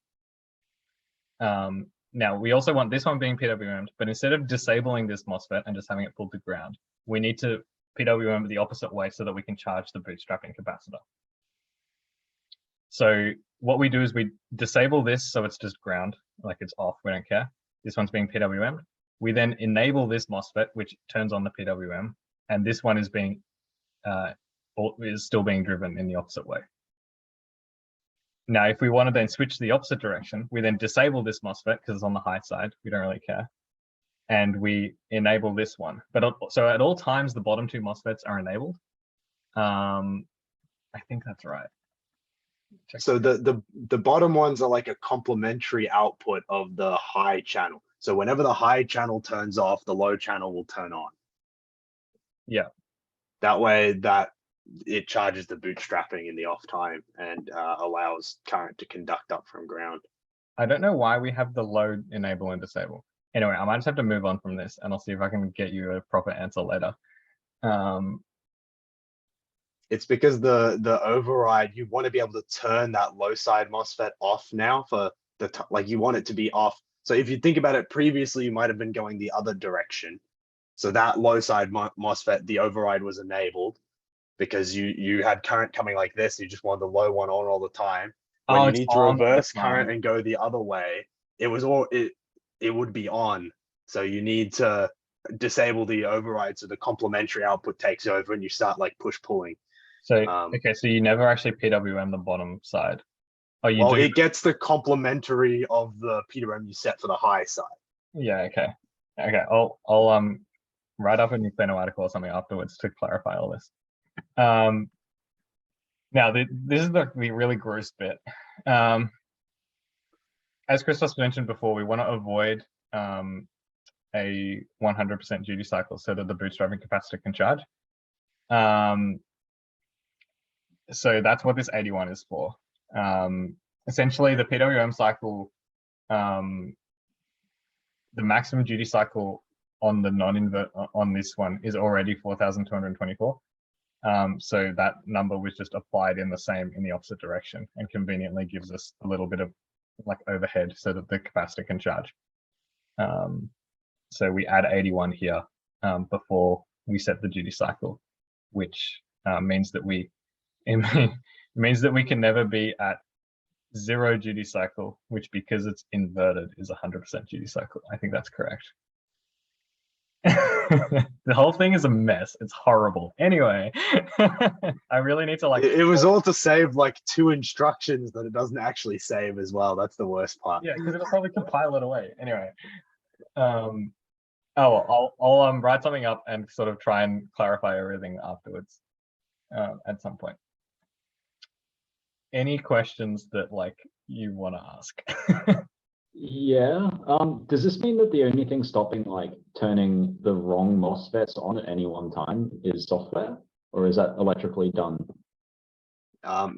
Now we also want this one being PWM'd, but instead of disabling this MOSFET and just having it pulled to ground, we need to PWM the opposite way so that we can charge the bootstrapping capacitor. So what we do is we disable this so it's just ground, like it's off, we don't care. This one's being PWM'd. We then enable this MOSFET, which turns on the PWM, and this one is being is still being driven in the opposite way. Now, if we want to then switch the opposite direction, we then disable this MOSFET because it's on the high side. We don't really care, and we enable this one. But so at all times, the bottom two MOSFETs are enabled. I think that's right. Check. So the bottom ones are like a complementary output of the high channel. So whenever the high channel turns off, the low channel will turn on. Yeah. That way that it charges the bootstrapping in the off time and allows current to conduct up from ground. I don't know why we have the load enable and disable. Anyway, I might just have to move on from this, and I'll see if I can get you a proper answer later. It's because the override, you want to be able to turn that low side MOSFET off now for like you want it to be off. So if you think about it, previously you might have been going the other direction. So that low side MOSFET, the override was enabled because you had current coming like this. You just wanted the low one on all the time. When you need to reverse current and go the other way, it would be on. So you need to disable the override so the complementary output takes over and you start like push pulling. So okay, so you never actually PWM the bottom side. Oh, you well, do. It gets the complementary of the PWM you set for the high side. Yeah. Okay. Okay. I'll write up a new Plano article or something afterwards to clarify all this. Now this is the really gross bit. As Christos mentioned before, we want to avoid a 100% duty cycle so that the bootstrapping capacitor can charge. So that's what this 81 is for. Essentially, the PWM cycle, the maximum duty cycle on the non-invert on this one is already 4,224. So that number was just applied in the opposite direction, and conveniently gives us a little bit of like overhead so that the capacitor can charge. So we add 81 here before we set the duty cycle, which means that we can never be at 0 duty cycle, which because it's inverted is 100% duty cycle. I think that's correct. The whole thing is a mess. It's horrible. Anyway, I really need to like. It was all to save like 2 instructions that it doesn't actually save as well. That's the worst part. Yeah, because it'll probably compile it away. Anyway, I'll write something up and sort of try and clarify everything afterwards at some point. Any questions that like you want to ask? Yeah. Does this mean that the only thing stopping like turning the wrong MOSFETs on at any one time is software, or is that electrically done?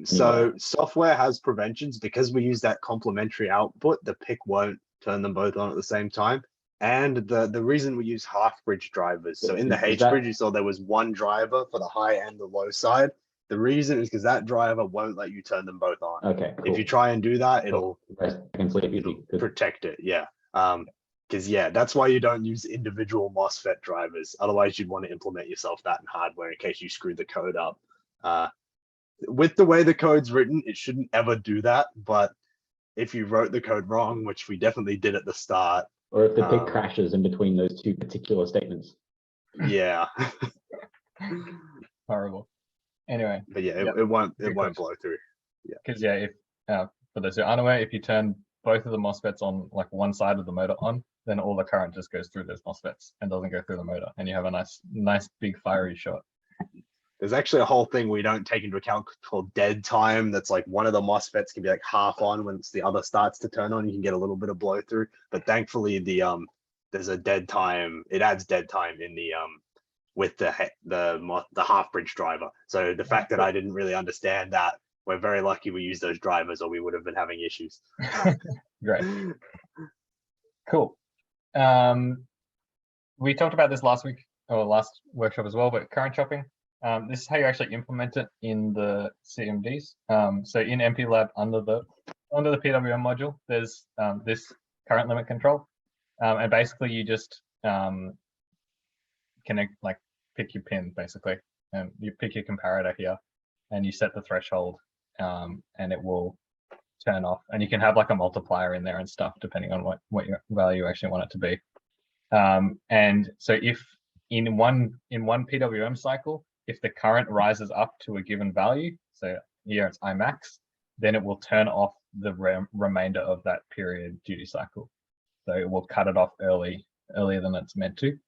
So software has preventions because we use that complementary output. The PIC won't turn them both on at the same time. And the reason we use HalfBridge drivers. So in the HBridge, you saw there was one driver for the high and the low side. The reason is because that driver won't let you turn them both on. Okay, cool. If you try and do that, it'll protect it. Yeah. Because yeah, that's why you don't use individual MOSFET drivers. Otherwise, you'd want to implement yourself that in hardware in case you screw the code up. With the way the code's written, it shouldn't ever do that. But if you wrote the code wrong, which we definitely did at the start, Or if the PIC Um, crashes in between those two particular statements. Yeah, Horrible. Anyway, but yeah, Yep. it won't Good blow through. because yeah, if for those who aren't aware, if you turn both of the MOSFETs on like one side of the motor on, then all the current just goes through those MOSFETs and doesn't go through the motor, and you have a nice big fiery shot. There's actually a whole thing we don't take into account called dead time. That's like one of the MOSFETs can be like half on when the other starts to turn on. You can get a little bit of blow through, but thankfully there's a dead time. It adds dead time in the with the HalfBridge driver. So the fact that I didn't really understand that, we're very lucky we used those drivers, or we would have been having issues. Great. Cool. We talked about this last week or last workshop as well, but current chopping. This is how you actually implement it in the CMDs. So in MPLab under the PWM module, there's this current limit control, and basically you just connect, like pick your pin basically, and you pick your comparator here, and you set the threshold, and it will turn off. And you can have like a multiplier in there and stuff depending on what your value you actually want it to be. And so if in one PWM cycle, if the current rises up to a given value, so here it's Imax, then it will turn off the remainder of that period duty cycle. So it will cut it off earlier than it's meant to,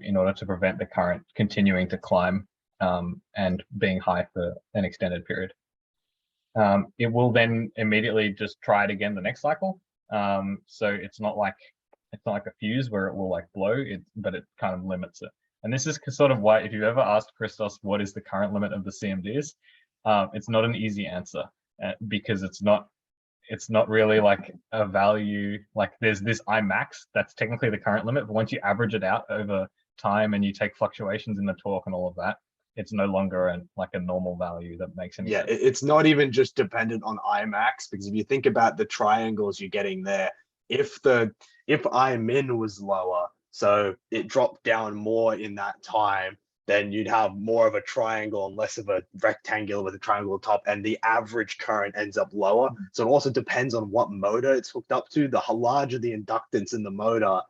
in order to prevent the current continuing to climb and being high for an extended period. It will then immediately just try it again the next cycle. So it's not like a fuse where it will like blow, but it kind of limits it. And this is sort of why, if you've ever asked Christos what is the current limit of the CMDs, it's not an easy answer, because it's not really like a value. Like there's this Imax that's technically the current limit, but once you average it out over time and you take fluctuations in the torque and all of that, it's no longer like a normal value that makes any sense. It's not even just dependent on Imax, because if you think about the triangles you're getting there, if Imin was lower, so it dropped down more in that time, then you'd have more of a triangle and less of a rectangular with a triangle top, and the average current ends up lower. So it also depends on what motor it's hooked up to. The larger the inductance in the motor,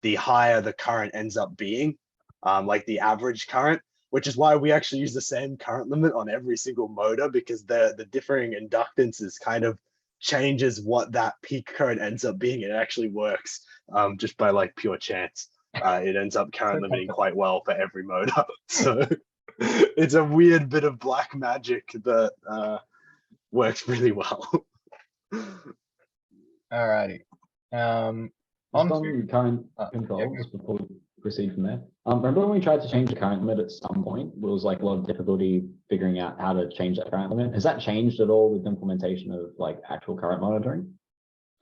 the higher the current ends up being, like the average current, which is why we actually use the same current limit on every single motor, because the differing inductances kind of changes what that peak current ends up being. It actually works just by like pure chance. It ends up current limiting quite well for every motor. So it's a weird bit of black magic that works really well. Alrighty. On current controls, before we proceed from there. Remember when we tried to change the current limit at some point? There was like a lot of difficulty figuring out how to change that current limit. Has that changed at all with implementation of like actual current monitoring?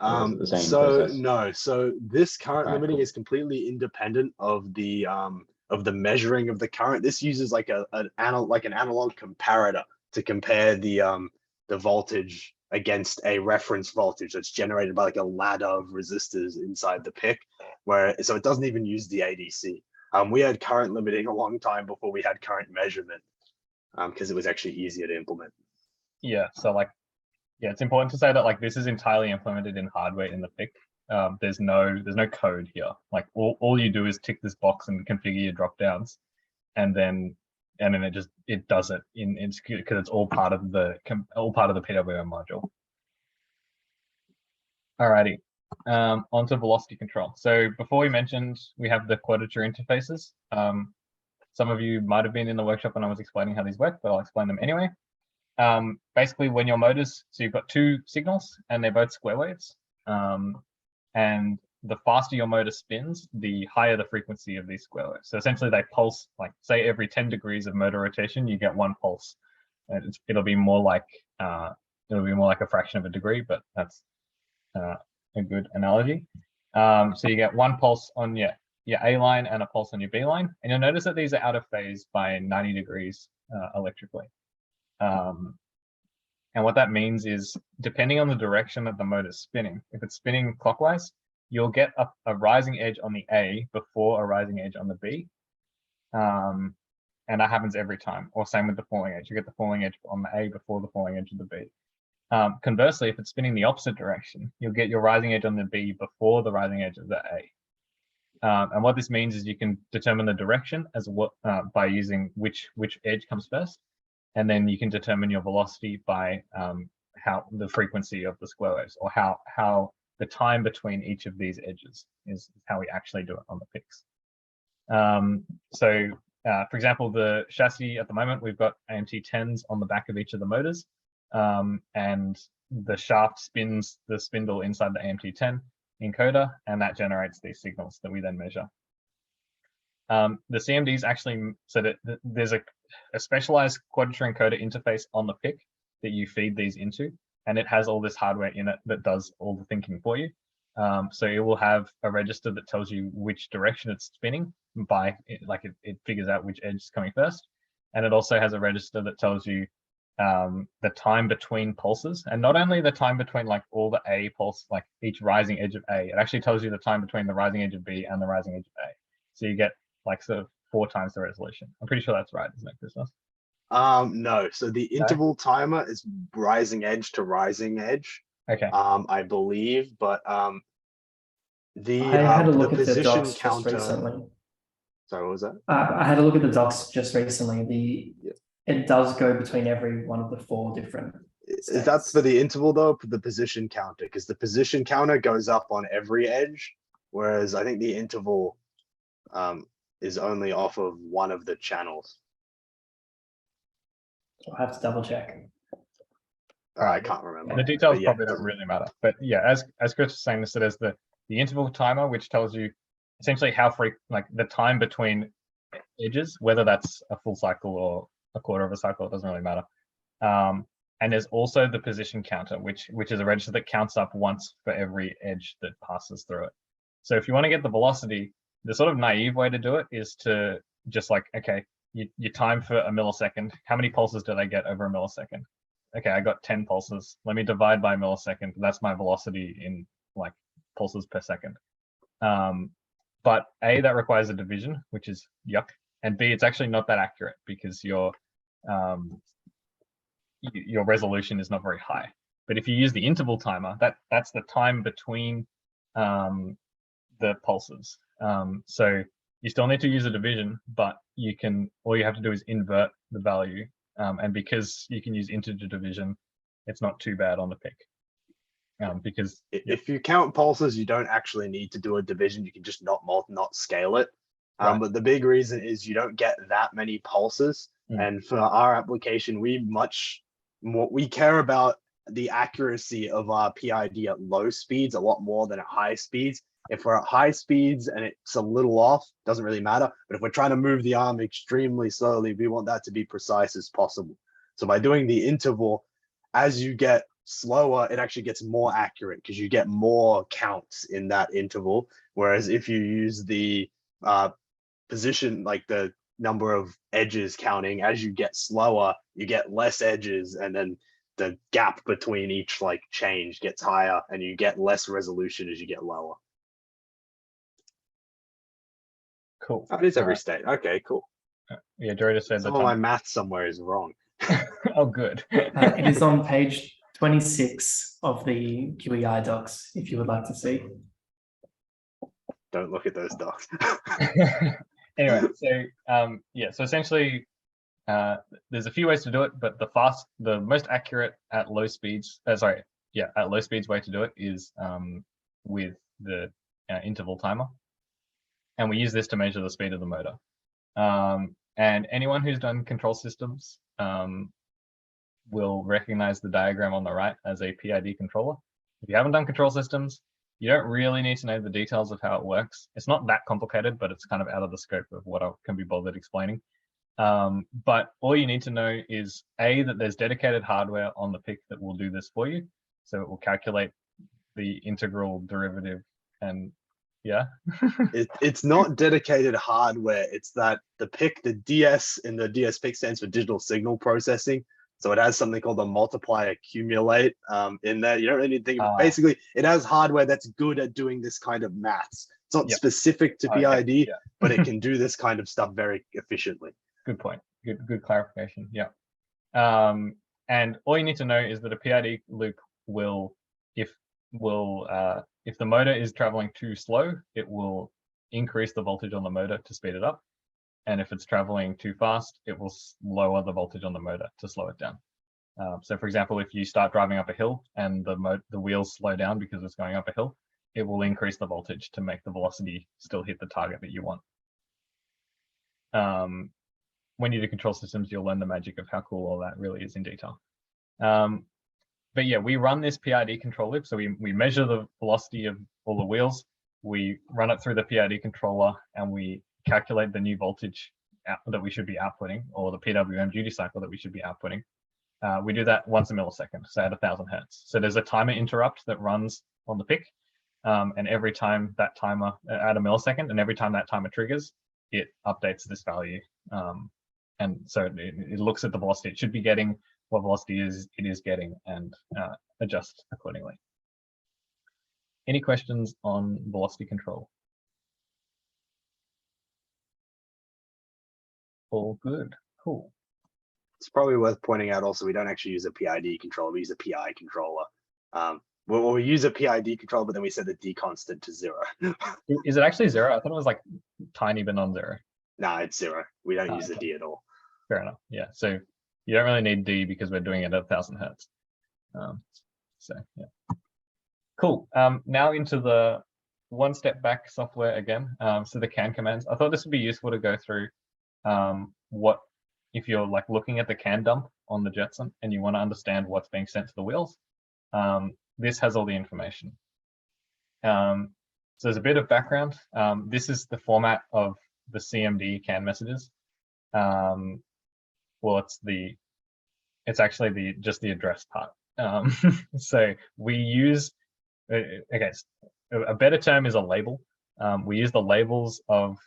The same process? No. So this current limiting is completely independent of the measuring of the current. This uses like an analog comparator to compare the voltage against a reference voltage that's generated by like a ladder of resistors inside the PIC, so it doesn't even use the ADC. We had current limiting a long time before we had current measurement, because it was actually easier to implement. Yeah, so like, yeah, it's important to say that like this is entirely implemented in hardware in the PIC. There's no code here. Like all you do is tick this box and configure your drop downs, and then it does it because it's all part of the PWM module. Alrighty, onto velocity control. So before we mentioned we have the quadrature interfaces. Some of you might have been in the workshop when I was explaining how these work, but I'll explain them anyway. Basically, when your motors, so you've got two signals and they're both square waves, and the faster your motor spins, the higher the frequency of these square waves. So essentially they pulse, like say every 10 degrees of motor rotation, you get one pulse. And it'll be more like a fraction of a degree, but that's a good analogy. So you get one pulse on your A line and a pulse on your B line. And you'll notice that these are out of phase by 90 degrees electrically. And what that means is, depending on the direction that the motor's spinning, if it's spinning clockwise, you'll get a rising edge on the A before a rising edge on the B. And that happens every time. Or same with the falling edge. You get the falling edge on the A before the falling edge of the B. Conversely, if it's spinning the opposite direction, you'll get your rising edge on the B before the rising edge of the A. And what this means is you can determine the direction as what by using which edge comes first, and then you can determine your velocity by how the frequency of the square waves, or how the time between each of these edges is how we actually do it on the PICs. For example, the chassis at the moment, we've got AMT10s on the back of each of the motors, and the shaft spins the spindle inside the AMT10 encoder, and that generates these signals that we then measure. The CMDs actually, so that there's a specialized quadrature encoder interface on the PIC that you feed these into, and it has all this hardware in it that does all the thinking for you. So it will have a register that tells you which direction it's spinning by, it figures out which edge is coming first. And it also has a register that tells you the time between pulses, and not only the time between like all the A pulse, like each rising edge of A, it actually tells you the time between the rising edge of B and the rising edge of A. So you get like sort of 4 times the resolution. I'm pretty sure that's right, isn't it, Christos? No. So the interval timer is rising edge to rising edge. Okay. I believe, but I had a look at the position docs counter. just recently. Sorry, what was that? I had a look at the docs just recently. It does go between every one of the 4 different states. That's for the interval though, the position counter, because the position counter goes up on every edge, whereas I think the interval is only off of one of the channels. I'll have to double check. I can't remember. The details yeah, probably don't really matter, but yeah, as Chris was saying, this is the interval timer, which tells you essentially how like the time between edges, whether that's a full cycle or a quarter of a cycle, it doesn't really matter. And there's also the position counter, which is a register that counts up once for every edge that passes through it. So if you want to get the velocity, the sort of naive way to do it is to just like, okay, you time for a millisecond. How many pulses did I get over a millisecond? Okay, I got 10 pulses. Let me divide by a millisecond. That's my velocity in like pulses per second. But A, that requires a division, which is yuck. And B, it's actually not that accurate because your resolution is not very high. But if you use the interval timer, that's the time between the pulses. So you still need to use a division, but all you have to do is invert the value. And because you can use integer division, it's not too bad on the PIC. Because if you count pulses, you don't actually need to do a division. You can just not scale it. Right. But the big reason is you don't get that many pulses. And for our application, we care about the accuracy of our PID at low speeds a lot more than at high speeds. If we're at high speeds and it's a little off, doesn't really matter. But if we're trying to move the arm extremely slowly, we want that to be precise as possible. So by doing the interval, as you get slower, it actually gets more accurate because you get more counts in that interval. Whereas if you use the position, like the number of edges counting, as you get slower, you get less edges, and then the gap between each like change gets higher, and you get less resolution as you get lower. cool. That is every state. Okay, cool. Yeah, Jory just said Some of my math somewhere is wrong. Oh, good. It is on page 26 of the QEI docs, if you would like to see. Don't look at those docs. Anyway, so yeah, so essentially there's a few ways to do it, but the most accurate at low speeds, at low speeds way to do it is with the interval timer. And we use this to measure the speed of the motor. And anyone who's done control systems will recognize the diagram on the right as a PID controller. If you haven't done control systems, you don't really need to know the details of how it works. It's not that complicated, but it's kind of out of the scope of what I can be bothered explaining. But all you need to know is that there's dedicated hardware on the PIC that will do this for you. So it will calculate the integral derivative and yeah. It's not dedicated hardware. It's that the PIC, the DS in the DS PIC stands for digital signal processing. So it has something called a multiply accumulate in there. You don't really need to think of it. Basically, it has hardware that's good at doing this kind of maths. It's not specific to PID, but it can do this kind of stuff very efficiently. Good point. Good clarification. Yeah. And all you need to know is that a PID loop will, if the motor is traveling too slow, it will increase the voltage on the motor to speed it up. And if it's traveling too fast, it will lower the voltage on the motor to slow it down. So for example, if you start driving up a hill and the wheels slow down because it's going up a hill, it will increase the voltage to make the velocity still hit the target that you want. When you do control systems, you'll learn the magic of how cool all that really is in detail. But yeah, we run this PID control loop. So we measure the velocity of all the wheels, we run it through the PID controller, and we calculate the new voltage that we should be outputting, or the PWM duty cycle that we should be outputting. We do that once a millisecond, so at 1000 hertz. So there's a timer interrupt that runs on the PIC, and every time that timer at a millisecond, and every time that timer triggers, it updates this value. And so it looks at the velocity it should be getting, what velocity it is getting, and adjusts accordingly. Any questions on velocity control? All good, cool. It's probably worth pointing out also, we don't actually use a PID controller, we use a PI controller. Well, we use a PID controller, but then we set the D constant to 0. Is it actually 0? I thought it was like tiny but non-zero. No, it's 0. We don't use the okay. D at all. Fair enough. Yeah, so you don't really need D because we're doing it at 1000 hertz. So yeah, cool. Now into the one step back software again. So the CAN commands. I thought this would be useful to go through what if you're like looking at the CAN dump on the Jetson and you want to understand what's being sent to the wheels. This has all the information. So there's a bit of background. This is the format of the CMD CAN messages. Well, it's actually just the address part. So we use, okay, a better term is a label. We use the labels of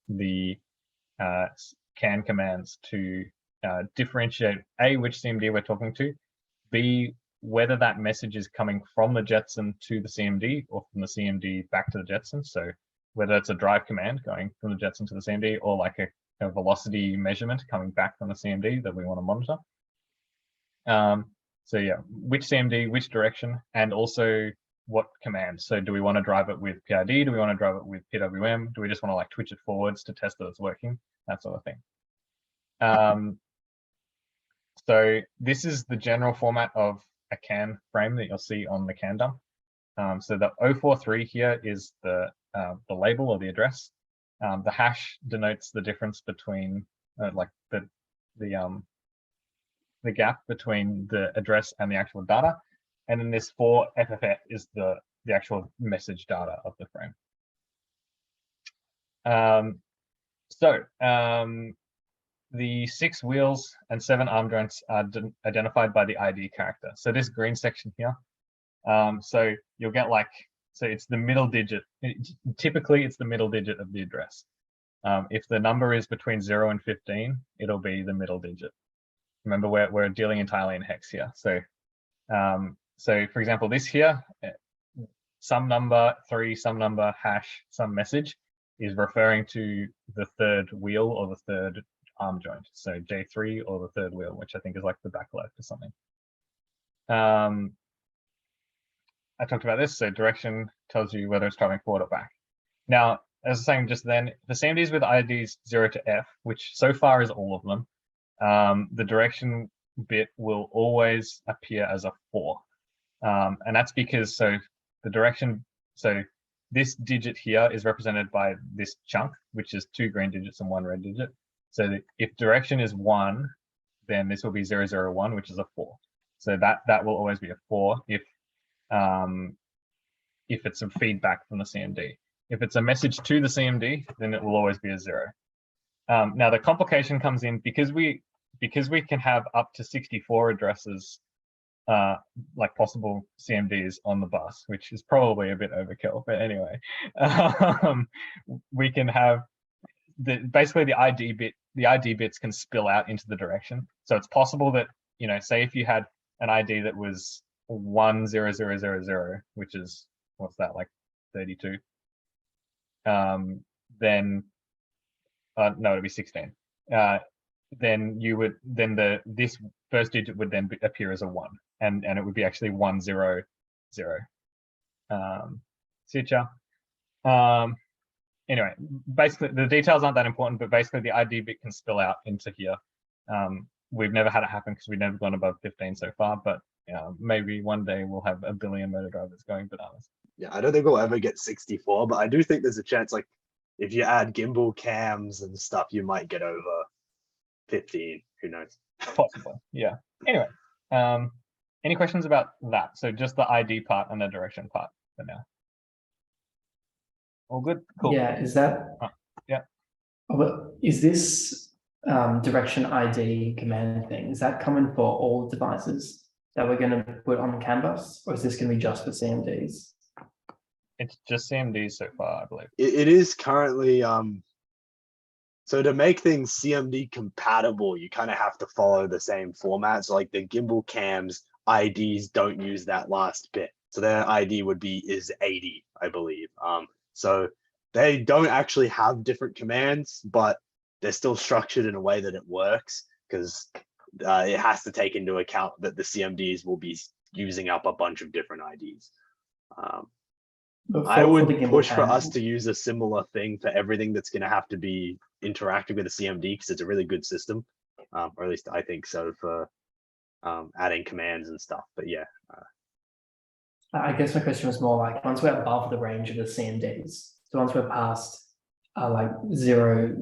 the CAN commands to differentiate A, which CMD we're talking to, B, whether that message is coming from the Jetson to the CMD or from the CMD back to the Jetson. So whether it's a drive command going from the Jetson to the CMD, or like a velocity measurement coming back from the CMD that we want to monitor. So yeah, which CMD, which direction, and also what command. So do we want to drive it with PID? Do we want to drive it with PWM? Do we just want to like twitch it forwards to test that it's working? That sort of thing. So this is the general format of a CAN frame that you'll see on the CAN dump. So the 043 here is the label or the address. The hash denotes the difference between like the gap between the address and the actual data, and then this 4FFF is the actual message data of the frame. The 6 wheels and 7 arm joints are identified by the ID character. So this green section here, so you'll get like, so it's the middle digit. Typically, it's the middle digit of the address. If the number is between 0 and 15, it'll be the middle digit. Remember, we're dealing entirely in hex here. So, so for example, this here, some number 3, some number hash, some message is referring to the 3rd wheel or the 3rd arm joint. So J3 or the 3rd wheel, which I think is like the back left or something. I talked about this. So direction tells you whether it's traveling forward or back. Now, as I was saying just then, the CMDs with IDs 0 to F, which so far is all of them, the direction bit will always appear as a 4. And that's because, so the direction, so this digit here is represented by this chunk, which is 2 green digits and 1 red digit. So that if direction is 1, then this will be 001, which is a 4. So that will always be a 4 if it's a feedback from the CMD. If it's a message to the CMD, then it will always be a 0. Now the complication comes in because we can have up to 64 addresses, like possible CMDs on the bus, which is probably a bit overkill. But anyway, we can have basically the ID bit. The ID bits can spill out into the direction. So it's possible that, you know, say if you had an ID that was 10000, which is, what's that, like 32, then no, it'd be 16. Then you would, then this first digit would then appear as a 1, and it would be actually 1 0 0. Future. Anyway, basically the details aren't that important, but basically the ID bit can spill out into here. We've never had it happen because we've never gone above 15 so far, but maybe one day we'll have a billion motor drivers going bananas. Yeah, I don't think we'll ever get 64, but I do think there's a chance, like, if you add gimbal cams and stuff, you might get over 15. Who knows? Possibly, yeah. Anyway, any questions about that? So just the ID part and the direction part for now. All good? Cool. Yeah, is that? Yeah. Is this direction ID command thing, is that common for all devices that we're going to put on canvas, or is this going to be just for CMDs? It's just CMDs so far, I believe. It is currently, so to make things CMD compatible, you kind of have to follow the same format. So like the gimbal cams IDs don't use that last bit. So their ID would be is 80, I believe. So they don't actually have different commands, but they're still structured in a way that it works, because it has to take into account that the CMDs will be using up a bunch of different IDs. I would push for us to use a similar thing for everything that's going to have to be interacting with a CMD, because it's a really good system, or at least I think so, for adding commands and stuff. But yeah. I guess my question was more like, once we're above the range of the CMDs, so once we're past like 0,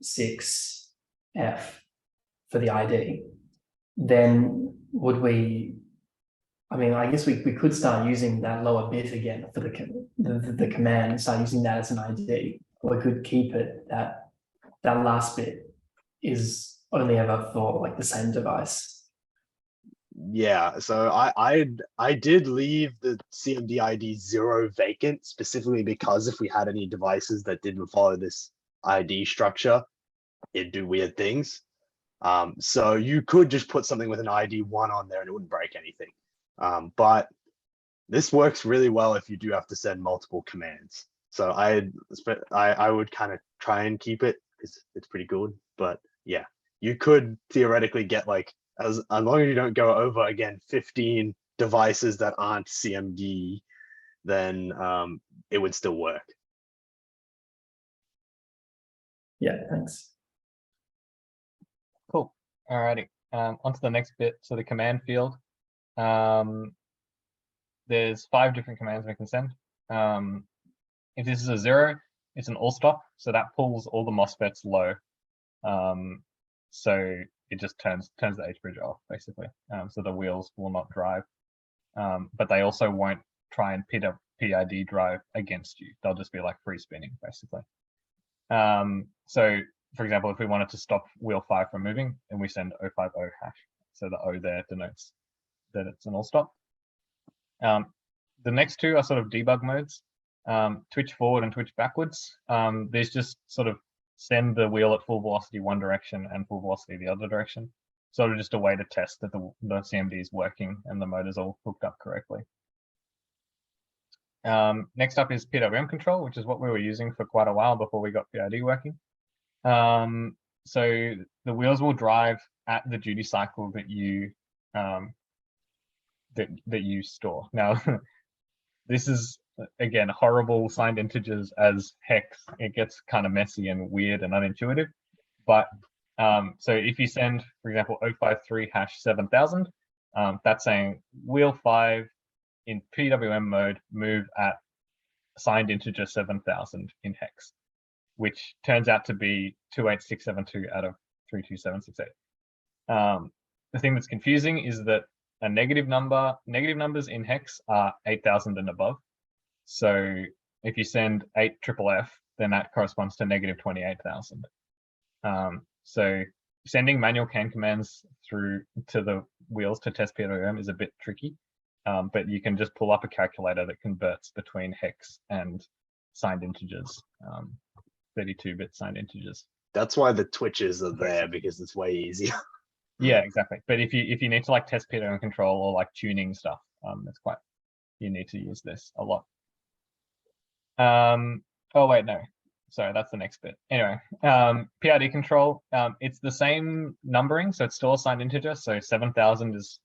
6, F for the ID, then would we, I mean, I guess we could start using that lower bit again for the command and start using that as an ID. Or we could keep it that last bit is only ever for like the same device. Yeah, so I did leave the CMD ID 0 vacant, specifically because if we had any devices that didn't follow this ID structure, it'd do weird things. So you could just put something with an ID 1 on there and it wouldn't break anything. But this works really well if you do have to send multiple commands. So I would kind of try and keep it, because it's pretty good. But yeah, you could theoretically get like, as long as you don't go over, again, 15 devices that aren't CMD, then it would still work. Yeah, thanks. Cool. Alrighty. On to the next bit. So the command field. There's 5 different commands we can send. If this is a 0, it's an all stop. So that pulls all the MOSFETs low. So it just turns the HBridge off, basically. So the wheels will not drive. But they also won't try and PID drive against you. They'll just be like free spinning, basically. So for example, if we wanted to stop wheel 5 from moving, and we send 050 hash. So the O there denotes that it's an all stop. The next 2 are sort of debug modes, twitch forward and twitch backwards. These just sort of send the wheel at full velocity one direction and full velocity the other direction. Sort of just a way to test that the CMD is working and the motor's all hooked up correctly. Next up is PWM control, which is what we were using for quite a while before we got PID working. So the wheels will drive at the duty cycle that you that you store. Now, this is again horrible signed integers as hex. It gets kind of messy and weird and unintuitive. But so if you send, for example, 053 hash 7000, that's saying wheel 5 in PWM mode move at signed integer 7000 in hex, which turns out to be 28672 out of 32768. The thing that's confusing is that a negative numbers in hex are 8000 and above. So if you send 8 triple F, then that corresponds to negative 28,000. So sending manual CAN commands through to the wheels to test PWM is a bit tricky, but you can just pull up a calculator that converts between hex and signed integers, 32-bit signed integers. That's why the twitches are there, because it's way easier. Yeah, exactly. But if you need to like test PWM control or like tuning stuff, you need to use this a lot. Oh wait, no. sorry, that's the next bit. Anyway, PID control, it's the same numbering, so it's still assigned integer. So 7,000 is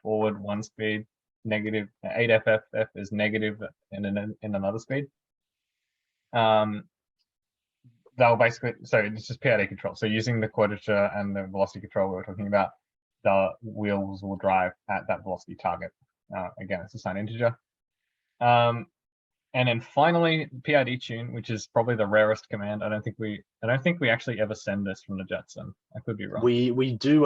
forward one speed, negative 8FFF is negative in another speed. They'll basically, so it's just PID control. So using the quadrature and the velocity control we were talking about, the wheels will drive at that velocity target. Again, it's assigned integer. And then finally, PID tune, which is probably the rarest command. I don't think we actually ever send this from the Jetson. I could be wrong. We do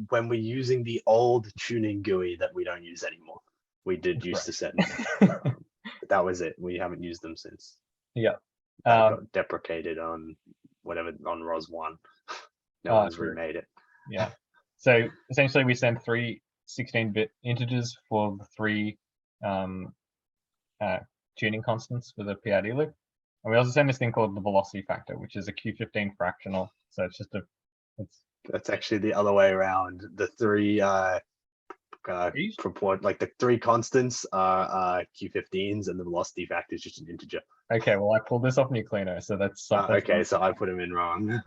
when we're using the old tuning GUI that we don't use anymore. We did used to send them. But that was it. We haven't used them since. Yeah. That got deprecated on whatever on ROS 1. No one's true. remade it. Yeah. So essentially we send three 16-bit integers for the three tuning constants for the PID loop. And we also send this thing called the velocity factor, which is a Q15 fractional. So it's just That's actually the other way around. The three like the three constants are Q15s and the velocity factor is just an integer. okay, well I pulled this off Nucleino, so that's Okay, so I put them in wrong.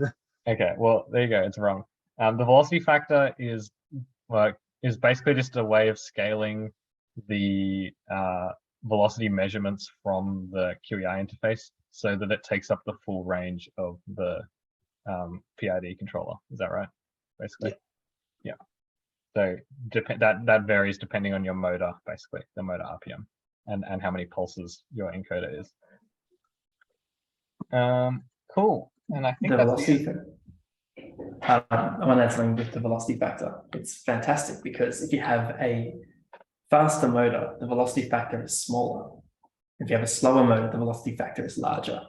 okay, well there you go, it's wrong. The velocity factor is basically just a way of scaling the velocity measurements from the QEI interface so that it takes up the full range of the PID controller. Is that right? Basically. Yeah. So that varies depending on your motor, basically, the motor RPM and how many pulses your encoder is. Cool. And I think The that's velocity factor. I want to add something with the velocity factor. It's fantastic because if you have a faster motor, the velocity factor is smaller. If you have a slower motor, the velocity factor is larger.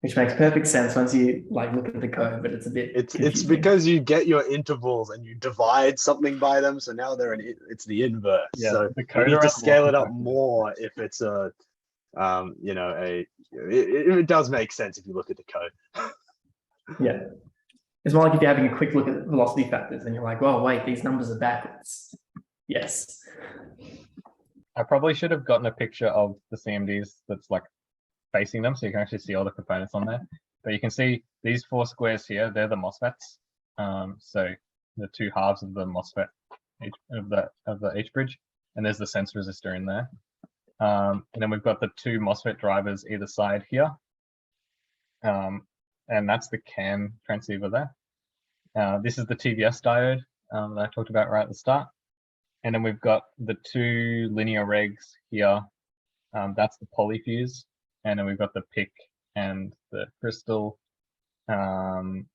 Which makes perfect sense once you look at the code, but it's a bit It's confusing. because you get your intervals and you divide something by them, so now it's the inverse. Yeah, So the you code need to around scale it velocity up factor. more if it's it does make sense if you look at the code. Yeah. It's more like if you're having a quick look at velocity factors and you're like, well, wait, these numbers are backwards. Yes. I probably should have gotten a picture of the CMDs that's facing them so you can actually see all the components on there. But you can see these four squares here, they're the MOSFETs. So the two halves of the MOSFET of the HBridge, and there's the sense resistor in there. And then we've got the two MOSFET drivers either side here. And that's the CAN transceiver there. This is the TVS diode that I talked about right at the start. And then we've got the two linear regs here. That's the polyfuse. And then we've got the PIC and the crystal. And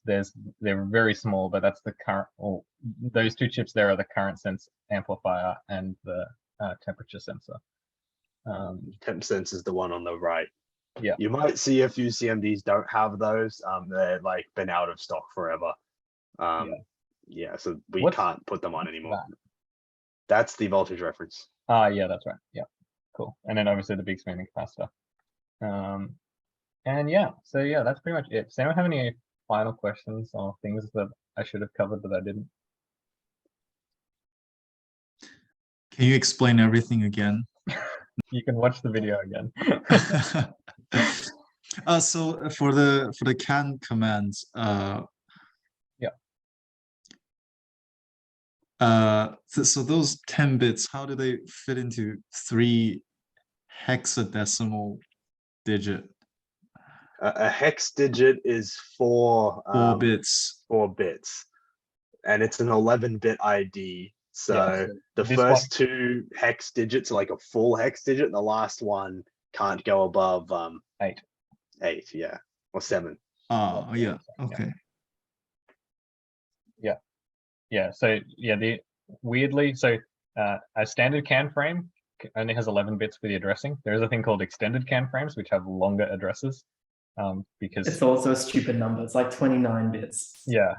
they're very small, but that's the current, those two chips there are the current sense amplifier and the temperature sensor. Temp sense is the one on the right. Yeah. You might see a few CMDs don't have those. They're been out of stock forever. Yeah, so we can't put them on anymore. That's the voltage reference. Yeah, that's right. Yeah, cool. And then obviously the big expanding capacitor. And yeah, so yeah, that's pretty much it. Does anyone have any final questions or things that I should have covered that I didn't? Can you explain everything again? You can watch the video again. So for the CAN commands, so those 10 bits, how do they fit into 3 hexadecimal digit? A hex digit is 4 bits. 4 bits, and it's an 11-bit ID. So Yeah, so the this first 2 hex digits are like a full hex digit, and the last one can't go above 8. 8, yeah, or 7. Oh, yeah. Okay. Yeah, so yeah, weirdly, a standard CAN frame only has 11 bits for the addressing. There is a thing called extended CAN frames, which have longer addresses. Because it's also a stupid number. It's like 29 bits. Yeah.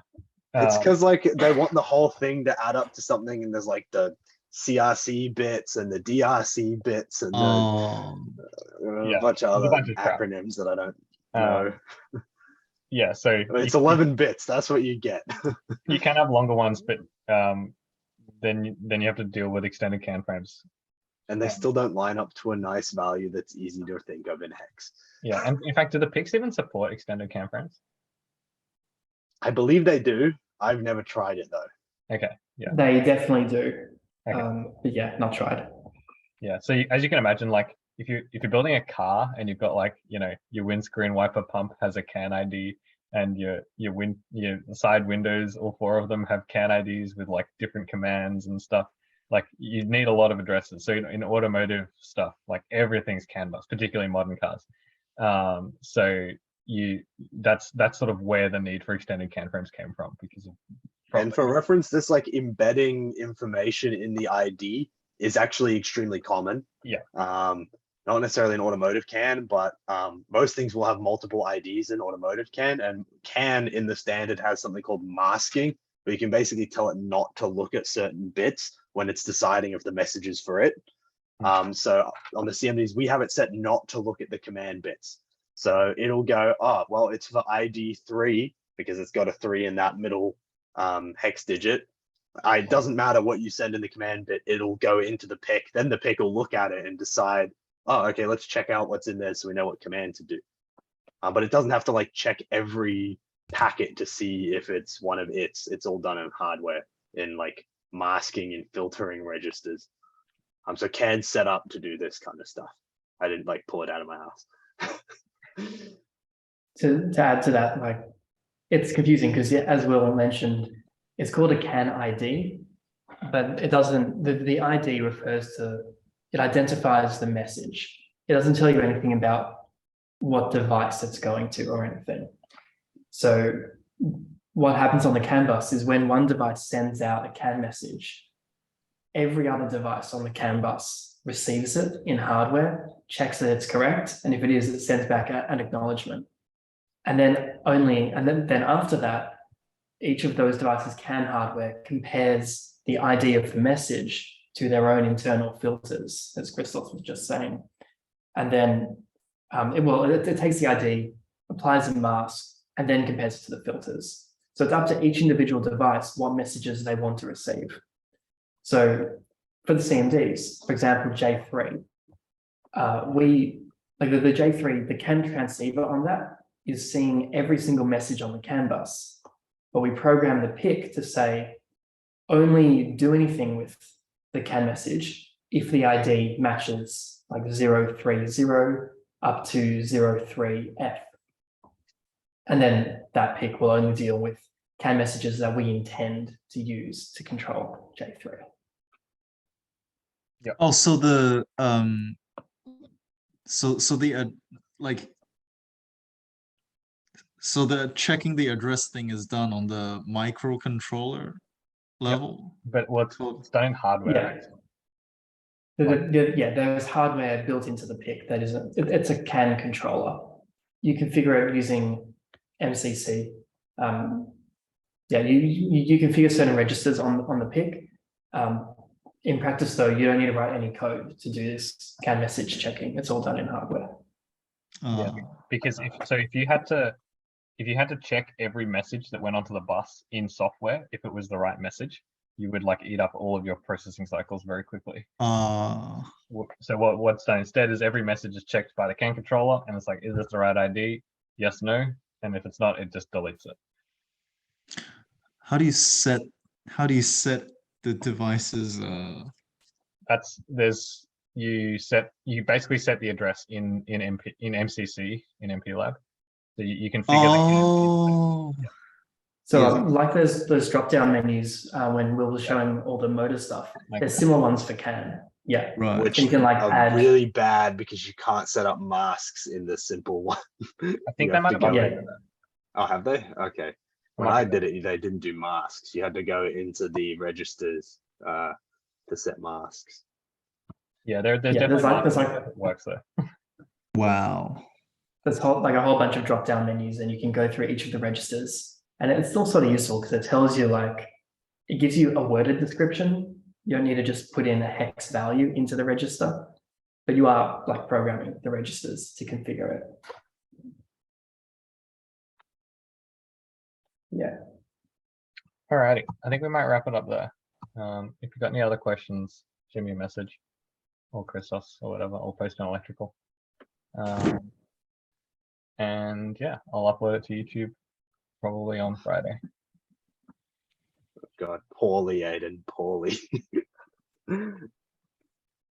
It's because they want the whole thing to add up to something, and there's the CRC bits and the DRC bits and a bunch of other acronyms that I don't know. Yeah, so it's 11 bits. That's what you get. You can have longer ones, but then you have to deal with extended CAN frames. and they Yeah. still don't line up to a nice value that's easy to think of in hex. Yeah, and in fact, do the PICs even support extended CAN frames? I believe they do. I've never tried it though. Okay, yeah, They definitely do. Okay. But yeah, not tried. yeah. So as you can imagine, like if you're building a car and you've got like, you know, your windscreen wiper pump has a CAN ID, and your side windows, all four of them have CAN IDs with like different commands and stuff. Like you need a lot of addresses. So in automotive stuff, like everything's CAN bus, particularly modern cars. So that's sort of where the need for extended CAN frames came from, because of And for reference, this like embedding information in the ID is actually extremely common. Yeah. Not necessarily in automotive CAN, but most things will have multiple IDs in automotive CAN, and CAN in the standard has something called masking, where you can basically tell it not to look at certain bits when it's deciding if the message is for it. So on the CMDs, we have it set not to look at the command bits. So it'll go, oh, well, it's for ID 3 because it's got a 3 in that middle hex digit. It doesn't matter what you send in the command bit, it'll go into the PIC. Then the PIC will look at it and decide, oh, okay, let's check out what's in there so we know what command to do. But it doesn't have to like check every packet to see if it's one of its. It's all done in hardware in like masking and filtering registers. So CAN's set up to do this kind of stuff. I didn't like pull it out of my ass. To add to that, like it's confusing because as Will mentioned, it's called a CAN ID, but it doesn't. The ID refers to, it identifies the message. It doesn't tell you anything about what device it's going to or anything. So what happens on the CAN bus is when one device sends out a CAN message, every other device on the CAN bus receives it in hardware, checks that it's correct, and if it is, it sends back an acknowledgement. And then after that, each of those devices' CAN hardware compares the ID of the message to their own internal filters, as Christoph was just saying. And then it takes the ID, applies a mask, and then compares it to the filters. So it's up to each individual device what messages they want to receive. So for the CMDs, for example, J3, the J3, the CAN transceiver on that is seeing every single message on the CAN bus, but we program the PIC to say, only do anything with the CAN message if the ID matches like 030 up to 03F. And then that PIC will only deal with CAN messages that we intend to use to control J3. Yeah. Also the so the checking the address thing is done on the microcontroller level. But what's done in hardware? Yeah. There's hardware built into the PIC that it's a CAN controller. You configure it using MCC. You configure certain registers on the PIC. In practice, though, you don't need to write any code to do this CAN message checking. It's all done in hardware. Yeah, because if you had to check every message that went onto the bus in software, if it was the right message, you would like eat up all of your processing cycles very quickly. So what's done instead is every message is checked by the CAN controller, and it's like, is this the right ID? Yes, no, and if it's not, it just deletes it. How do you set the devices? You basically set the address in MCC in MPLab. So you can figure the CAN. So like those drop-down menus when Will was showing all the motor stuff, there's similar ones for CAN. Yeah, right. Which you can like add really bad because you can't set up masks in the simple one. I think they might have updated that. Oh, have they? Okay. When I did it, they didn't do masks. You had to go into the registers to set masks. Yeah, there's definitely there's like that works there. Wow. There's a whole bunch of drop-down menus, and you can go through each of the registers. And it's still sort of useful because it tells you it gives you a worded description. You don't need to just put in a hex value into the register, but you are like programming the registers to configure it. Yeah. Alrighty, I think we might wrap it up there. If you've got any other questions, shoot me a message. or Christos or whatever. I'll post on electrical. And yeah, I'll upload it to YouTube probably on Friday. God, poorly, Aiden, poorly.